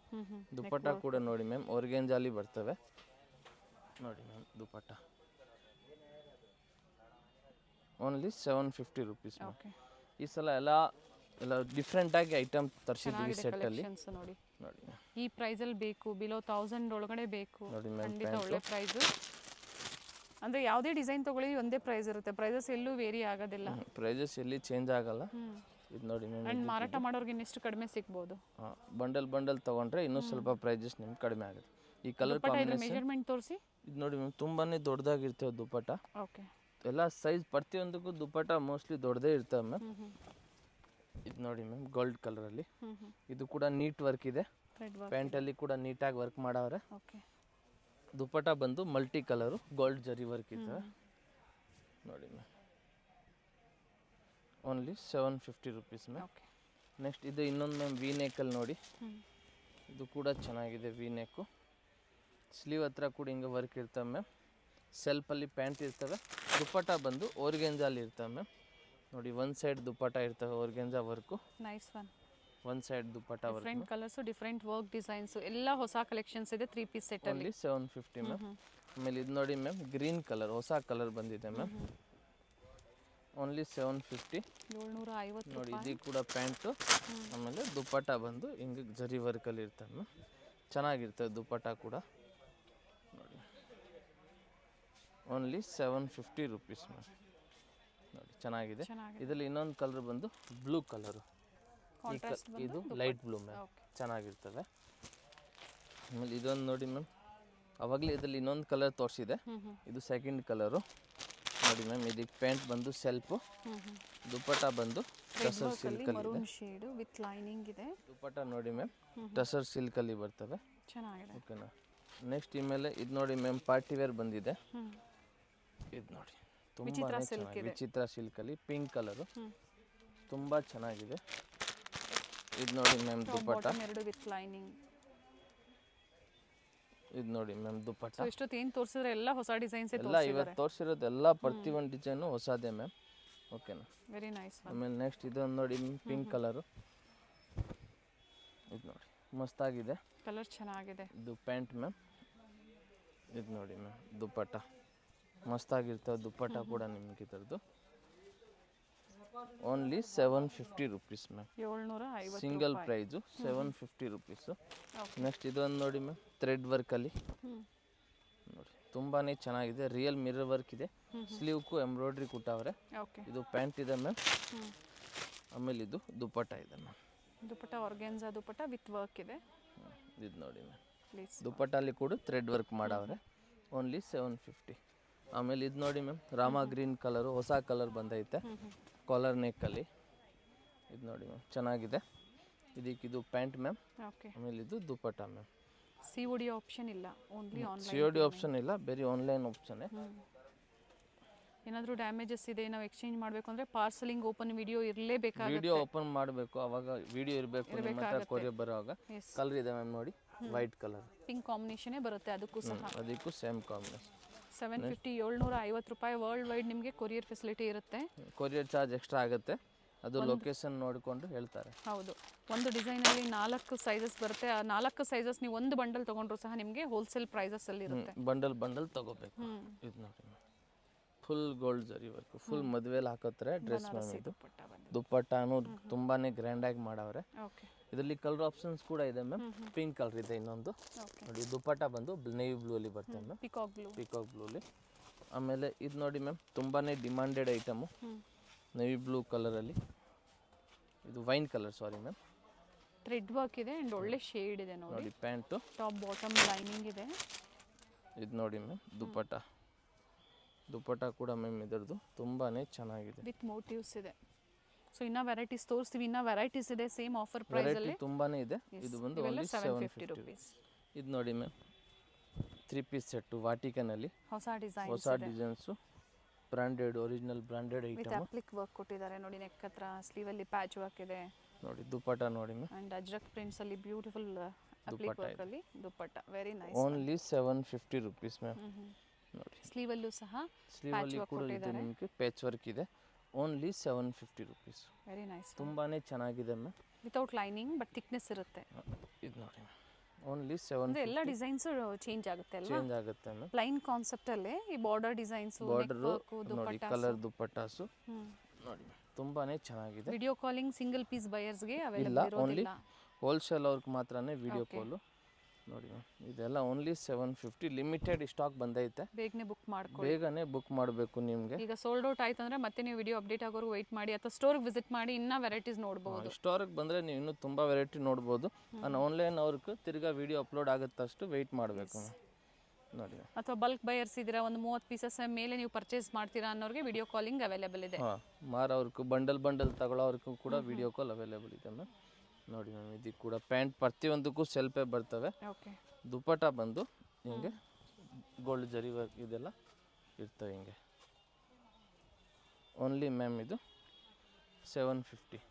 [SPEAKER 2] ದುಪ್ಪಟ್ಟ ಕೂಡ ನೋಡಿ ಮ್ಯಾಮ್, ಆರ್ಗೆಂಜಾಲಿ ಬರ್ತವೆ. ನೋಡಿ ಮ್ಯಾಮ್ ದುಪ್ಪಟ್ಟ ಓನ್ಲಿ 750 ರುಪೀಸ್ ಮ್ಯಾಮ್. ಈ ಸಲ ಎಲ್ಲ ಡಿಫ್ರೆಂಟಾಗಿ ಐಟಮ್ ತರಿಸಿದ್ದೀವಿ ಸೆಟ್ಟಲ್ಲಿ.
[SPEAKER 1] ನೋಡಿ
[SPEAKER 2] ನೋಡಿ
[SPEAKER 1] ಈ ಪ್ರೈಸಲ್ಲಿ ಬೇಕು, ಬಿಲೋ 1000 ಒಳಗಡೆ ಬೇಕು.
[SPEAKER 2] ನೋಡಿ ಮ್ಯಾಮ್,
[SPEAKER 1] ಖಂಡಿತ ಒಳ್ಳೆ ಪ್ರೈಸು. ಅಂದರೆ ಯಾವುದೇ ಡಿಸೈನ್ ತೊಗೊಳ್ಳಿ ಒಂದೇ ಪ್ರೈಸ್ ಇರುತ್ತೆ. ಪ್ರೈಸಸ್ ಎಲ್ಲೂ ವೇರಿ ಆಗೋದಿಲ್ಲ.
[SPEAKER 2] ಪ್ರೈಸಸ್ ಎಲ್ಲಿ ಚೇಂಜ್ ಆಗಲ್ಲ. ಇದು ನೋಡಿ ಮ್ಯಾಮ್,
[SPEAKER 1] ಆ್ಯಂಡ್ ಮಾರಾಟ ಮಾಡೋರಿಗೆ ಇನ್ನೆಷ್ಟು ಕಡಿಮೆ ಸಿಗ್ಬೋದು.
[SPEAKER 2] ಬಂಡಲ್ ತೊಗೊಂಡ್ರೆ ಇನ್ನೂ ಸ್ವಲ್ಪ ಪ್ರೈಸಸ್ ನಿಮ್ಗೆ ಕಡಿಮೆ ಆಗುತ್ತೆ. ಈ ಕಲರ್ ಕಾಂಬಿನೇಷನ್
[SPEAKER 1] ಮೆಜರ್ಮೆಂಟ್ ತೋರಿಸಿ.
[SPEAKER 2] ಇದು ನೋಡಿ ಮ್ಯಾಮ್, ತುಂಬಾ ದೊಡ್ಡದಾಗಿರ್ತವೆ ದುಪ್ಪಟ್ಟ.
[SPEAKER 1] ಓಕೆ.
[SPEAKER 2] ಎಲ್ಲ ಸೈಜ್ ಪ್ರತಿಯೊಂದಕ್ಕೂ ದುಪ್ಪಟ್ಟ ಮೋಸ್ಟ್ಲಿ ದೊಡ್ಡದೇ ಇರ್ತವೆ ಮ್ಯಾಮ್. ಇದು ನೋಡಿ ಮ್ಯಾಮ್, ಗೋಲ್ಡ್ ಕಲರಲ್ಲಿ. ಇದು ಕೂಡ ನೀಟ್ ವರ್ಕ್ ಇದೆ. ಪ್ಯಾಂಟಲ್ಲಿ ಕೂಡ ನೀಟಾಗಿ ವರ್ಕ್ ಮಾಡವ್ರೆ. ದುಪ್ಪಟ್ಟ ಬಂದು ಮಲ್ಟಿ ಕಲರು ಗೋಲ್ಡ್ ಜರಿ ವರ್ಕ್ ಇರ್ತವೆ. ನೋಡಿ ma'am, only 750 rupees ma'am. Next ಇದು ಇನ್ನೊಂದು ಮ್ಯಾಮ್, ವಿ ನೆಕ್ಕಲ್ಲಿ ನೋಡಿ. ಇದು ಕೂಡ ಚೆನ್ನಾಗಿದೆ ವಿ ನೆಕ್ಕು. ಸ್ಲೀವ್ ಹತ್ರ ಕೂಡ ಹಿಂಗೆ ವರ್ಕ್ ಇರ್ತವೆ ಮ್ಯಾಮ್. ಸೆಲ್ಫಲ್ಲಿ ಪ್ಯಾಂಟ್ ಇರ್ತವೆ. ದುಪ್ಪಟ್ಟ ಬಂದು ಓರ್ಗೆಂಜಾಲಿ ಇರ್ತವೆ ಮ್ಯಾಮ್. ನೋಡಿ ಒಂದು ಸೈಡ್ ದುಪ್ಪಟ್ಟ ಇರ್ತವೆ, ಓರ್ಗೆಂಜಾ ವರ್ಕು.
[SPEAKER 1] Nice one.
[SPEAKER 2] ಒಂದು side dupatta work.
[SPEAKER 1] Different colours, different work designs, ಎಲ್ಲ ಹೊಸ ಕಲೆಕ್ಷನ್ಸ್ ಇದೆ 3 ಪೀಸ್ ಸೆಟ್ಟಲ್ಲಿ.
[SPEAKER 2] Only 750 ma'am. ಆಮೇಲೆ ಇದು ನೋಡಿ ಮ್ಯಾಮ್, ಗ್ರೀನ್ ಕಲರ್ ಹೊಸ ಕಲರ್ ಬಂದಿದೆ ಮ್ಯಾಮ್. ಓನ್ಲಿ 750.
[SPEAKER 1] 750.
[SPEAKER 2] ನೋಡಿ ಇದಕ್ಕೆ ಕೂಡ ಪ್ಯಾಂಟು. ಆಮೇಲೆ ದುಪ್ಪಟ್ಟ ಬಂದು ಹಿಂಗೆ ಜರಿ ವರ್ಕಲ್ಲಿ ಇರ್ತವೆ ಮ್ಯಾಮ್. ಚೆನ್ನಾಗಿರ್ತವೆ ದುಪ್ಪಟ್ಟ ಕೂಡ. ನೋಡಿ ಓನ್ಲಿ 750 ರುಪೀಸ್ ಮ್ಯಾಮ್. ನೋಡಿ ಚೆನ್ನಾಗಿದೆ. ಇದರಲ್ಲಿ ಇನ್ನೊಂದು ಕಲರ್ ಬಂದು ಬ್ಲೂ ಕಲರು. ಇದು ಲೈಟ್ ಬ್ಲೂ ಮ್ಯಾಮ್, ಚೆನ್ನಾಗಿರ್ತವೆ. ಆಮೇಲೆ ಇದೊಂದು ನೋಡಿ ಮ್ಯಾಮ್, ಅವಾಗಲೇ ಇದರಲ್ಲಿ ಇನ್ನೊಂದು ಕಲರ್ ತೋರಿಸಿದೆ. ಇದು ಸೆಕೆಂಡ್ ಕಲರು. ನೋಡಿ ಮ್ಯಾಮ್, ಇದಕ್ಕೆ ಪ್ಯಾಂಟ್ ಬಂದು ಸೆಲ್ಫು. ದುಪ್ಪಟ್ಟ ಬಂದು ಟಸರ್ ಸಿಲ್ಕಲ್ಲಿ
[SPEAKER 1] ವಿತ್ ಲೈನಿಂಗ್ ಇದೆ.
[SPEAKER 2] ದುಪ್ಪಟ್ಟ ನೋಡಿ ಮ್ಯಾಮ್, ಟಸರ್ ಸಿಲ್ಕಲ್ಲಿ ಬರ್ತವೆ.
[SPEAKER 1] ಚೆನ್ನಾಗಿದೆ.
[SPEAKER 2] ಓಕೆನಾ. ನೆಕ್ಸ್ಟ್ ಇಮೇಲೆ ಇದು ನೋಡಿ ಮ್ಯಾಮ್, ಪಾರ್ಟಿ ವೇರ್ ಬಂದಿದೆ. ಇದು ನೋಡಿ ತುಂಬಾ ಚೆನ್ನಾಗಿದೆ. ವಿಚಿತ್ರ ಸಿಲ್ಕಲ್ಲಿ ಪಿಂಕ್ ಕಲರು, ತುಂಬ ಚೆನ್ನಾಗಿದೆ. ಇದು ನೋಡಿ ಮ್ಯಾಮ್ ದುಪ್ಪಟ್ಟ.
[SPEAKER 1] With lining.
[SPEAKER 2] ಇದು ನೋಡಿ ಮ್ಯಾಮ್ ದುಪ್ಪಟ್ಟ.
[SPEAKER 1] ಇಷ್ಟೊತ್ತು ಏನು ತೋರಿಸಿದ್ರೆ ಎಲ್ಲ ಹೊಸ ಡಿಸೈನ್ಸ್
[SPEAKER 2] ಎಲ್ಲ ಇವತ್ತು ತೋರಿಸಿರೋದೆಲ್ಲ ಪ್ರತಿಯೊಂದು ಡಿಸೈನು ಹೊಸದೇ ಮ್ಯಾಮ್. ಓಕೆನಾ.
[SPEAKER 1] Very nice.
[SPEAKER 2] ಆಮೇಲೆ ನೆಕ್ಸ್ಟ್ ಇದೊಂದು ನೋಡಿ ಪಿಂಕ್ ಕಲರು. ಇದು ನೋಡಿ ಮಸ್ತಾಗಿದೆ.
[SPEAKER 1] ಕಲರ್ ಚೆನ್ನಾಗಿದೆ.
[SPEAKER 2] ಇದು ಪ್ಯಾಂಟ್ ಮ್ಯಾಮ್. ಇದು ನೋಡಿ ಮ್ಯಾಮ್ ದುಪ್ಪಟ್ಟ ಮಸ್ತಾಗಿರ್ತವೆ. ದುಪ್ಪಟ್ಟ ಕೂಡ ನಿಮ್ಗೆ ಇದರದ್ದು only 750 rupees ma'am.
[SPEAKER 1] 750
[SPEAKER 2] single price 750 rupees. Next ಇದೊಂದು ನೋಡಿ ಮ್ಯಾಮ್, ಥ್ರೆಡ್ ವರ್ಕಲ್ಲಿ ನೋಡಿ ತುಂಬಾ ಚೆನ್ನಾಗಿದೆ. ರಿಯಲ್ ಮಿರರ್ ವರ್ಕ್ ಇದೆ. ಸ್ಲೀವ್ಗೂ ಎಂಬ್ರಾಯ್ಡ್ರಿ ಕೊಟ್ಟವ್ರೆ.
[SPEAKER 1] ಓಕೆ.
[SPEAKER 2] ಇದು ಪ್ಯಾಂಟ್ ಇದೆ ಮ್ಯಾಮ್. ಆಮೇಲೆ ಇದು ದುಪ್ಪಟ್ಟ ಇದೆ ma'am.
[SPEAKER 1] Dupatta organza dupatta with work ಇದೆ.
[SPEAKER 2] ಇದು ನೋಡಿ ಮ್ಯಾಮ್,
[SPEAKER 1] ಪ್ಲೀಸ್.
[SPEAKER 2] ದುಪ್ಪಟ್ಟಲ್ಲಿ ಕೂಡ ಥ್ರೆಡ್ ವರ್ಕ್ ಮಾಡವ್ರೆ. ಓನ್ಲಿ 750. ಆಮೇಲೆ ಇದು ನೋಡಿ ಮ್ಯಾಮ್, ರಾಮ ಗ್ರೀನ್ ಕಲರು, ಹೊಸ ಕಲರ್ ಬಂದೈತೆ. ಕಾಲರ್ ನೆಕ್ಕಲ್ಲಿ ಇದು ನೋಡಿ ಮ್ಯಾಮ್, ಚೆನ್ನಾಗಿದೆ. ಇದಕ್ಕಿದು ಪ್ಯಾಂಟ್ ಮ್ಯಾಮ್.
[SPEAKER 1] ಓಕೆ.
[SPEAKER 2] ಆಮೇಲೆ ಇದು ದುಪ್ಪಟ್ಟ ಮ್ಯಾಮ್.
[SPEAKER 1] COD ಆಪ್ಷನ್ ಇಲ್ಲ, ಓನ್ಲಿ ಆನ್ಲೈನ್.
[SPEAKER 2] COD ಆಪ್ಷನ್ ಇಲ್ಲ, ಬರೀ ಆನ್ಲೈನ್ ಆಪ್ಷನ್ನೇ.
[SPEAKER 1] ಏನಾದರೂ ಡ್ಯಾಮೇಜಸ್ ಇದೆ, ನಾವು ಎಕ್ಸ್ಚೇಂಜ್ ಮಾಡಬೇಕು ಅಂದರೆ ಪಾರ್ಸಲಿಂಗ್ ಓಪನ್ ವಿಡಿಯೋ ಇರಲೇಬೇಕಾಗುತ್ತೆ.
[SPEAKER 2] ವಿಡಿಯೋ ಓಪನ್ ಮಾಡಬೇಕು, ಅವಾಗ ವಿಡಿಯೋ ಇರಬೇಕು ನಿಮ್ಮ ಹತ್ರ ಕೊರಿಯರ್ ಬರೋವಾಗ. ಕಲರ್ ಇದೆ ಮ್ಯಾಮ್ ನೋಡಿ, ವೈಟ್ ಕಲರ್.
[SPEAKER 1] ಪಿಂಕ್ ಕಾಂಬಿನೇಷನೇ ಬರುತ್ತೆ ಅದಕ್ಕೂ ಸಹ.
[SPEAKER 2] ಅದಕ್ಕೂ ಸೇಮ್ ಕಾಂಬಿನೇಷನ್.
[SPEAKER 1] 750, 750 ರೂಪಾಯಿ. ವರ್ಲ್ಡ್ ವೈಡ್ ನಿಮಗೆ ಕೊರಿಯರ್ ಫೆಸಿಲಿಟಿ ಇರುತ್ತೆ.
[SPEAKER 2] ಕೊರಿಯರ್ ಚಾರ್ಜ್ ಎಕ್ಸ್ಟ್ರಾ ಆಗುತ್ತೆ, ಅದು ಲೊಕೇಶನ್ ನೋಡಿಕೊಂಡು ಹೇಳ್ತಾರೆ.
[SPEAKER 1] ಹೌದು. ಒಂದು ಡಿಸೈನಲ್ಲಿ 4 ಸೈಜಸ್ ಬರುತ್ತೆ. ಆ 4 ಸೈಜಸ್ ನೀವು ಒಂದು ಬಂಡಲ್ ತೊಗೊಂಡ್ರು ಸಹ ನಿಮಗೆ ಹೋಲ್ಸೇಲ್ ಪ್ರೈಸಸ್ಸಲ್ಲಿ ಇರುತ್ತೆ.
[SPEAKER 2] ಬಂಡಲ್ ತಗೋಬೇಕು. ಇದು ನೋಡಿ ಫುಲ್ ಗೋಲ್ಡ್ ಜರಿ ವರ್ಕ್, ಫುಲ್ ಮದುವೆಲಿ ಹಾಕೋತಾರೆ ಡ್ರೆಸ್ ಮ್ಯಾಮ್. ಇದು ದುಪ್ಪಟ್ಟನು ತುಂಬಾನೇ ಗ್ರ್ಯಾಂಡಾಗಿ ಮಾಡವ್ರೆ.
[SPEAKER 1] ಓಕೆ.
[SPEAKER 2] ಇದರಲ್ಲಿ ಕಲರ್ ಆಪ್ಷನ್ಸ್ ಕೂಡ ಇದೆ ಮ್ಯಾಮ್. ಪಿಂಕ್ ಕಲರ್ ಇದೆ ಇನ್ನೊಂದು ನೋಡಿ. ದುಪ್ಪಟ್ಟ ಬಂದು ನೇವಿ ಬ್ಲೂ ಅಲ್ಲಿ ಬರ್ತದೆ ಮ್ಯಾಮ್, ಪಿಕಾಕ್ ಬ್ಲೂಲಿ. ಆಮೇಲೆ ಇದು ನೋಡಿ ಮ್ಯಾಮ್, ತುಂಬಾನೇ ಡಿಮಾಂಡೆಡ್ ಐಟಮು, ನೇವಿ ಬ್ಲೂ ಕಲರಲ್ಲಿ. ಇದು wine colour, sorry ma'am.
[SPEAKER 1] Thread work ಇದೆ ಅಂಡ್ ಒಳ್ಳೆ ಶೇಡ್ ಇದೆ ನೋಡಿ.
[SPEAKER 2] ಪ್ಯಾಂಟು
[SPEAKER 1] ಟಾಪ್ ಬಾಟಮ್ ಲೈನಿಂಗ್ ಇದೆ.
[SPEAKER 2] ಇದು ನೋಡಿ ಮ್ಯಾಮ್, ದುಪ್ಪಟ್ಟ ಕೂಡ ಮ್ಯಾಮ್ ಇದರದ್ದು ತುಂಬಾನೇ ಚೆನ್ನಾಗಿದೆ.
[SPEAKER 1] ವಿತ್ ಮೋಟಿವ್ಸ್ ಇದೆ. ಸೊ ಇನ್ನ ವೆರೈಟೀಸ್ ತೋರಿಸ್ತೀವಿ, ಇನ್ನ ವೆರೈಟೀಸ್ ಇದೆ ಸೇಮ್ ಆಫರ್ ಪ್ರೈಸ್ ಅಲ್ಲಿ.
[SPEAKER 2] ತುಂಬಾನೇ ಇದೆ. ಇದು ಬಂದು ಓನ್ಲಿ 750
[SPEAKER 1] ರೂಪೀಸ್.
[SPEAKER 2] ಇದು ನೋಡಿ ಮ್ಯಾಮ್, 3 ಪೀಸ್ ಸೆಟ್ ವಾಟಿಕನ್ ಅಲ್ಲಿ
[SPEAKER 1] ಹೊಸ
[SPEAKER 2] designs, branded, original branded item.
[SPEAKER 1] With applique work ಕೊಟ್ಟಿದ್ದಾರೆ ನೋಡಿ. ನೆಕ್ ಹತ್ರ ಸ್ಲೀವ್ ಅಲ್ಲಿ ಪ್ಯಾಚ್ ವರ್ಕ್ ಇದೆ
[SPEAKER 2] ನೋಡಿ. ದುಪ್ಪಟ್ಟ ನೋಡಿ ಮ್ಯಾಮ್,
[SPEAKER 1] ಅಂಡ್ ಅಜ್ರಕ್ ಪ್ರಿಂಟ್ಸ್ ಅಲ್ಲಿ ಬ್ಯೂಟಿಫುಲ್ ಅಪ್ಲಿಕ್ ವರ್ಕ್ ಅಲ್ಲಿ dupatta. Very nice.
[SPEAKER 2] Only 750 rupees ma'am. ನೋಡಿ
[SPEAKER 1] ಸ್ಲೀವ್ ಅಲ್ಲೂ ಸಹ
[SPEAKER 2] ಸ್ಲೀವ್ ಅಲ್ಲಿ ಕೂಡ ಇದೆ ನಿಮಗೆ, ಪ್ಯಾಚ್ ವರ್ಕ್ ಇದೆ. Only 750 rupees.
[SPEAKER 1] Very nice.
[SPEAKER 2] ತುಂಬಾನೇ ಚೆನ್ನಾಗಿದೆ ma'am.
[SPEAKER 1] Without lining but thickness ಇರುತ್ತೆ.
[SPEAKER 2] ಇದು ನೋಡಿ ಓನ್ಲಿ 750.
[SPEAKER 1] ಎಲ್ಲ ಡಿಸೈನ್ಸ್ ಚೇಂಜ್ ಆಗುತ್ತೆ ಅಲ್ವಾ?
[SPEAKER 2] ಚೇಂಜ್ ಆಗುತ್ತೆ ಮ್ಯಾಮ್.
[SPEAKER 1] ಪ್ಲೈನ್ ಕಾನ್ಸೆಪ್ಟ್ ಅಲ್ಲೇ ಈ ಬಾರ್ಡರ್ ಡಿಸೈನ್ಸ್,
[SPEAKER 2] ಬಾರ್ಡರ್ ನೋಡಿ, ಕಲರ್ ದುಪ್ಪಟ್ಟಾಸು ನೋಡಿ, ತುಂಬಾನೇ ಚೆನ್ನಾಗಿದೆ.
[SPEAKER 1] ವಿಡಿಯೋ ಕಾಲಿಂಗ್ ಸಿಂಗಲ್ ಪೀಸ್ ಬಯರ್ಸ್ಗೆ
[SPEAKER 2] ಇಲ್ಲ,
[SPEAKER 1] ಅವೈಲೇಬಲ್
[SPEAKER 2] ಓನ್ಲಿ
[SPEAKER 1] ಇರೋದಿಲ್ಲ.
[SPEAKER 2] ಹೋಲ್ಸೇಲ್ ಅವ್ರಿಗೆ ಮಾತ್ರನೇ ವಿಡಿಯೋ ಕಾಲು ನೋಡಿ ಮ್ಯಾಮ್. ಇದೆಲ್ಲ ಓನ್ಲಿ 750. ಲಿಮಿಟೆಡ್ ಸ್ಟಾಕ್ ಬಂದೈತೆ,
[SPEAKER 1] ಬೇಗನೆ ಬುಕ್ ಮಾಡ್ಕೊಳ್ಳಿ.
[SPEAKER 2] ಬೇಗನೆ ಬುಕ್ ಮಾಡಬೇಕು ನಿಮಗೆ.
[SPEAKER 1] ಈಗ ಸೋಲ್ಡ್ ಔಟ್ ಆಯ್ತು ಅಂದ್ರೆ ಮತ್ತೆ ನೀವು ವಿಡಿಯೋ ಅಪ್ಡೇಟ್ ಆಗೋರು ವೆಯ್ಟ್ ಮಾಡಿ, ಅಥವಾ ಸ್ಟೋರ್ಗೆ ವಿಸಿಟ್ ಮಾಡಿ ಇನ್ನೂ ವೆರೈಟೀಸ್ ನೋಡ್ಬೋದು.
[SPEAKER 2] ಸ್ಟೋರಿಗೆ ಬಂದರೆ ನೀವು ಇನ್ನೂ ತುಂಬ ವೆರೈಟಿ ನೋಡ್ಬೋದು. ನಾನು ಆನ್ಲೈನ್ ಅವ್ರಿಗೆ ತಿರ್ಗಾ ವಿಡಿಯೋ ಅಪ್ಲೋಡ್ ಆಗುತ್ತಷ್ಟು ವೆಯ್ಟ್ ಮಾಡಬೇಕು ನೋಡಿ.
[SPEAKER 1] ಅಥವಾ ಬಲ್ಕ್ ಬಯರ್ಸ್ ಇದ್ದೀರಾ, ಒಂದು 30 ಪೀಸಸ್ ಮೇಲೆ ನೀವು ಪರ್ಚೇಸ್ ಮಾಡ್ತೀರಾ ಅನ್ನೋರಿಗೆ ವಿಡಿಯೋ ಕಾಲಿಂಗ್ ಅವೈಲೇಬಲ್ ಇದೆ.
[SPEAKER 2] ಹಾಂ, ಮಾರೋರ್ಗೂ ಬಂಡಲ್ ತಗೊಳ್ಳೋರ್ಗೂ ಕೂಡ ವಿಡಿಯೋ ಕಾಲ್ ಅವೈಲೇಬಲ್ ಇದೆ ಮ್ಯಾಮ್. ನೋಡಿ ಮ್ಯಾಮ್, ಇದಕ್ಕೆ ಕೂಡ ಪ್ಯಾಂಟ್ ಪ್ರತಿಯೊಂದಕ್ಕೂ ಸೆಲ್ಫೇ ಬರ್ತವೆ.
[SPEAKER 1] ಓಕೆ.
[SPEAKER 2] ದುಪ್ಪಟ್ಟ ಬಂದು ಹಿಂಗೆ ಗೋಲ್ಡ್ ಜರಿ ವರ್ಕ್ ಇದೆಲ್ಲ ಇರ್ತವೆ ಹಿಂಗೆ. ಓನ್ಲಿ ಮ್ಯಾಮ್ ಇದು 750.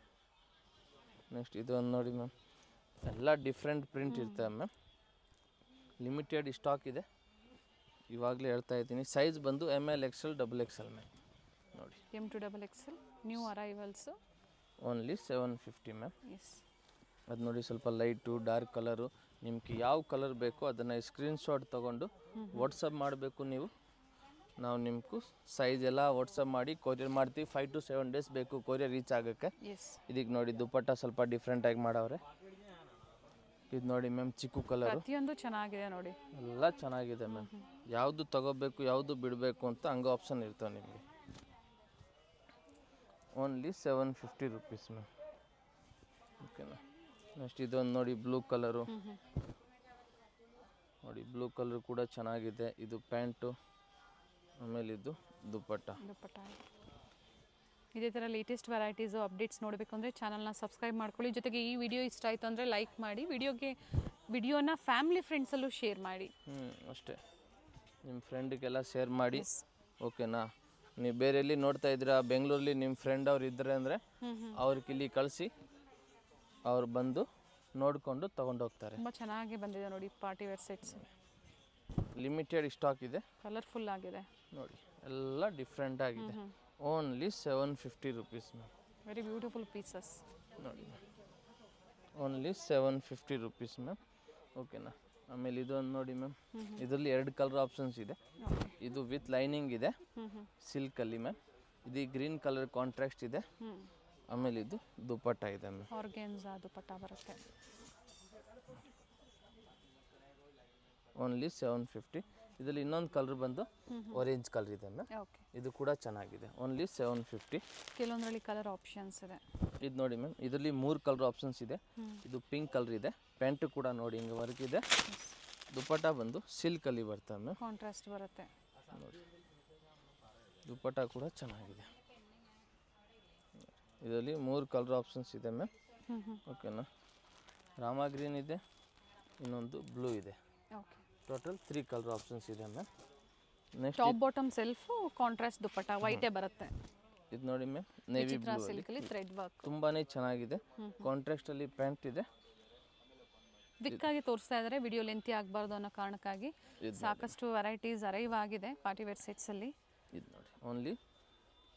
[SPEAKER 2] ನೆಕ್ಸ್ಟ್ ಇದು ಒಂದು ನೋಡಿ ಮ್ಯಾಮ್, ಎಲ್ಲ ಡಿಫ್ರೆಂಟ್ ಪ್ರಿಂಟ್ ಇರ್ತವೆ ಮ್ಯಾಮ್. ಲಿಮಿಟೆಡ್ ಸ್ಟಾಕ್ ಇದೆ, ಇವಾಗಲೇ ಹೇಳ್ತಾ ಇದ್ದೀನಿ. ಸೈಜ್ ಬಂದು ML, XL, XXL ಮ್ಯಾಮ್. ನೋಡಿ
[SPEAKER 1] M to XXL new arrivals.
[SPEAKER 2] Only 750 ma'am.
[SPEAKER 1] Yes.
[SPEAKER 2] ಅದು ನೋಡಿ, ಸ್ವಲ್ಪ ಲೈಟು ಡಾರ್ಕ್ ಕಲರು, ನಿಮ್ಗೆ ಯಾವ ಕಲರ್ ಬೇಕೋ ಅದನ್ನು ಸ್ಕ್ರೀನ್ಶಾಟ್ ತೊಗೊಂಡು ವಾಟ್ಸಪ್ ಮಾಡಬೇಕು ನೀವು. ನಾವು ನಿಮ್ಗೆ ಸೈಜ್ ಎಲ್ಲ ವಾಟ್ಸಪ್ ಮಾಡಿ ಕೊರಿಯರ್ ಮಾಡ್ತೀವಿ. 5 to 7 ಡೇಸ್ ಬೇಕು ಕೊರಿಯರ್ ರೀಚ್ ಆಗೋಕ್ಕೆ. ಇದಕ್ಕೆ ನೋಡಿ ದುಪ್ಪಟ್ಟ ಸ್ವಲ್ಪ ಡಿಫ್ರೆಂಟಾಗಿ ಮಾಡವ್ರೆ. ಇದು ನೋಡಿ ಮ್ಯಾಮ್, ಚಿಕ್ಕು ಕಲರು,
[SPEAKER 1] ಪ್ರತಿಯೊಂದು ಚೆನ್ನಾಗಿದೆ ನೋಡಿ.
[SPEAKER 2] ಎಲ್ಲ ಚೆನ್ನಾಗಿದೆ ಮ್ಯಾಮ್. ಯಾವುದು ತಗೋಬೇಕು ಯಾವುದು ಬಿಡಬೇಕು ಅಂತ ಹಂಗೆ ಆಪ್ಷನ್ ಇರ್ತವೆ ನಿಮಗೆ. Only 750 rupees ma'am. ಓಕೆನಾ? ನೆಕ್ಸ್ಟ್ ಇದೊಂದು ನೋಡಿ, ಬ್ಲೂ ಕಲರು ನೋಡಿ. ಬ್ಲೂ ಕಲರ್ ಕೂಡ ಚೆನ್ನಾಗಿದೆ. ಇದು ಪ್ಯಾಂಟು, ಆಮೇಲೆ ಇದು ದುಪ್ಪಟ್ಟ.
[SPEAKER 1] ಇದೇ ಥರ ಲೇಟೆಸ್ಟ್ ವೆರೈಟೀಸು ಅಪ್ಡೇಟ್ಸ್ ನೋಡಬೇಕು ಅಂದರೆ ಚಾನಲ್ನ ಸಬ್ಸ್ಕ್ರೈಬ್ ಮಾಡ್ಕೊಳ್ಳಿ. ಜೊತೆಗೆ ಈ ವಿಡಿಯೋ ಇಷ್ಟ ಆಯಿತು ಅಂದರೆ ಲೈಕ್ ಮಾಡಿ, ವಿಡಿಯೋನ ಫ್ಯಾಮಿಲಿ ಫ್ರೆಂಡ್ಸಲ್ಲೂ ಶೇರ್ ಮಾಡಿ.
[SPEAKER 2] ಅಷ್ಟೇ, ನಿಮ್ಮ ಫ್ರೆಂಡಿಗೆಲ್ಲ ಶೇರ್ ಮಾಡಿ. ಓಕೆನಾ? ನೀವು ಬೇರೆ ಎಲ್ಲಿ ನೋಡ್ತಾ ಇದ್ದೀರಾ, ಬೆಂಗಳೂರಲ್ಲಿ ನಿಮ್ಮ ಫ್ರೆಂಡ್ ಅವ್ರು ಇದ್ದಾರೆ ಅಂದರೆ ಅವ್ರಿಗೆ ಇಲ್ಲಿ ಕಳಿಸಿ, ಅವ್ರು ಬಂದು ನೋಡಿಕೊಂಡು ತೊಗೊಂಡೋಗ್ತಾರೆ.
[SPEAKER 1] ತುಂಬ ಚೆನ್ನಾಗಿ ಬಂದಿದೆ ನೋಡಿ party wear sets.
[SPEAKER 2] Limited stock ಇದೆ,
[SPEAKER 1] ಕಲರ್ಫುಲ್ ಆಗಿದೆ
[SPEAKER 2] ನೋಡಿ, ಎಲ್ಲ ಡಿಫ್ರೆಂಟ್ ಆಗಿದೆ. Only 750 rupees ma'am.
[SPEAKER 1] Very beautiful pieces
[SPEAKER 2] ನೋಡಿ, ಓನ್ಲಿ 750 ರುಪೀಸ್ ಮ್ಯಾಮ್. ಓಕೆನಾ? ಆಮೇಲೆ ಇದೊಂದು ನೋಡಿ ಮ್ಯಾಮ್, ಇದರಲ್ಲಿ 2 ಕಲರ್ ಆಪ್ಷನ್ಸ್ ಇದೆ. ಇದು ವಿತ್ ಲೈನಿಂಗ್ ಇದೆ, ಸಿಲ್ಕಲ್ಲಿ ಮ್ಯಾಮ್. ಇದು ಗ್ರೀನ್ ಕಲರ್ ಕಾಂಟ್ರಾಸ್ಟ್ ಇದೆ. ಆಮೇಲೆ ಇದು ದುಪ್ಪಟ್ಟ ಇದೆ ಮ್ಯಾಮ್.
[SPEAKER 1] ಆರ್ಗೆನ್ಸಾ ದುಪ್ಪಟ್ಟ ಬರುತ್ತೆ.
[SPEAKER 2] ಓನ್ಲಿ 750. ಇದರಲ್ಲಿ ಇನ್ನೊಂದು ಕಲರ್ ಬಂದು ಆರೆಂಜ್ ಕಲರ್ ಇದೆ ಮ್ಯಾಮ್.
[SPEAKER 1] ಓಕೆ,
[SPEAKER 2] ಇದು ಕೂಡ ಚೆನ್ನಾಗಿದೆ. ಓನ್ಲಿ 750.
[SPEAKER 1] ಕೆಲವೊಂದರಲ್ಲಿ ಕಲರ್ ಆಪ್ಷನ್ಸ್ ಇದೆ.
[SPEAKER 2] ಇದು ನೋಡಿ ಮ್ಯಾಮ್, ಇದರಲ್ಲಿ 3 ಕಲರ್ ಆಪ್ಷನ್ಸ್ ಇದೆ. ಇದು ಪಿಂಕ್ ಕಲರ್ ಇದೆ. ಪ್ಯಾಂಟ್ ಕೂಡ ನೋಡಿ ಹಿಂಗೆ ವರ್ಕ್ ಇದೆ. ದುಪ್ಪಟ್ಟ ಬಂದು ಸಿಲ್ಕಲ್ಲಿ ಬರ್ತವೆ ಮ್ಯಾಮ್.
[SPEAKER 1] ಕಾಂಟ್ರಾಸ್ಟ್ ಬರುತ್ತೆ
[SPEAKER 2] ನೋಡಿ, ದುಪ್ಪಟ್ಟ ಕೂಡ ಚೆನ್ನಾಗಿದೆ. ಇದರಲ್ಲಿ 3 ಕಲರ್ ಆಪ್ಷನ್ಸ್ ಇದೆ ಮ್ಯಾಮ್. ಓಕೆನಾ. ರಾಮ ಗ್ರೀನ್ ಇದೆ, ಇನ್ನೊಂದು ಬ್ಲೂ ಇದೆ.
[SPEAKER 1] ಓಕೆ,
[SPEAKER 2] ಟೋಟಲ್ 3 ಕಲರ್ ಆಪ್ಷನ್ಸ್ ಇದೆ ma'am. Next
[SPEAKER 1] top bottom self contrast dupatta ವೈಟೇ ಬರುತ್ತೆ.
[SPEAKER 2] ಇದು ನೋಡಿ ಮ್ಯಾಮ್, ನೇವಿ ಬ್ಲೂ
[SPEAKER 1] ಸಿಲ್ಕಲ್ಲಿ ಥ್ರೆಡ್ ವರ್ಕ್
[SPEAKER 2] ತುಂಬಾನೇ ಚೆನ್ನಾಗಿದೆ. ಕಾಂಟ್ರಾಸ್ಟ್ ಅಲ್ಲಿ ಪ್ಯಾಂಟ್ ಇದೆ.
[SPEAKER 1] ದಿಕ್ಕಾಗಿ ತೋರಿಸ್ತಾ ಇದ್ದಾರೆ, ವಿಡಿಯೋ ಲೆಂತಿ ಆಗಬಾರ್ದು ಅನ್ನೋ ಕಾರಣಕ್ಕಾಗಿ. ಸಾಕಷ್ಟು ವೆರೈಟೀಸ್ ಅರೈವ್ ಆಗಿದೆ ಪಾರ್ಟಿ ವೇರ್ ಸೆಟ್ಸ್ ಅಲ್ಲಿ.
[SPEAKER 2] ಇದು ನೋಡಿ, ಓನ್ಲಿ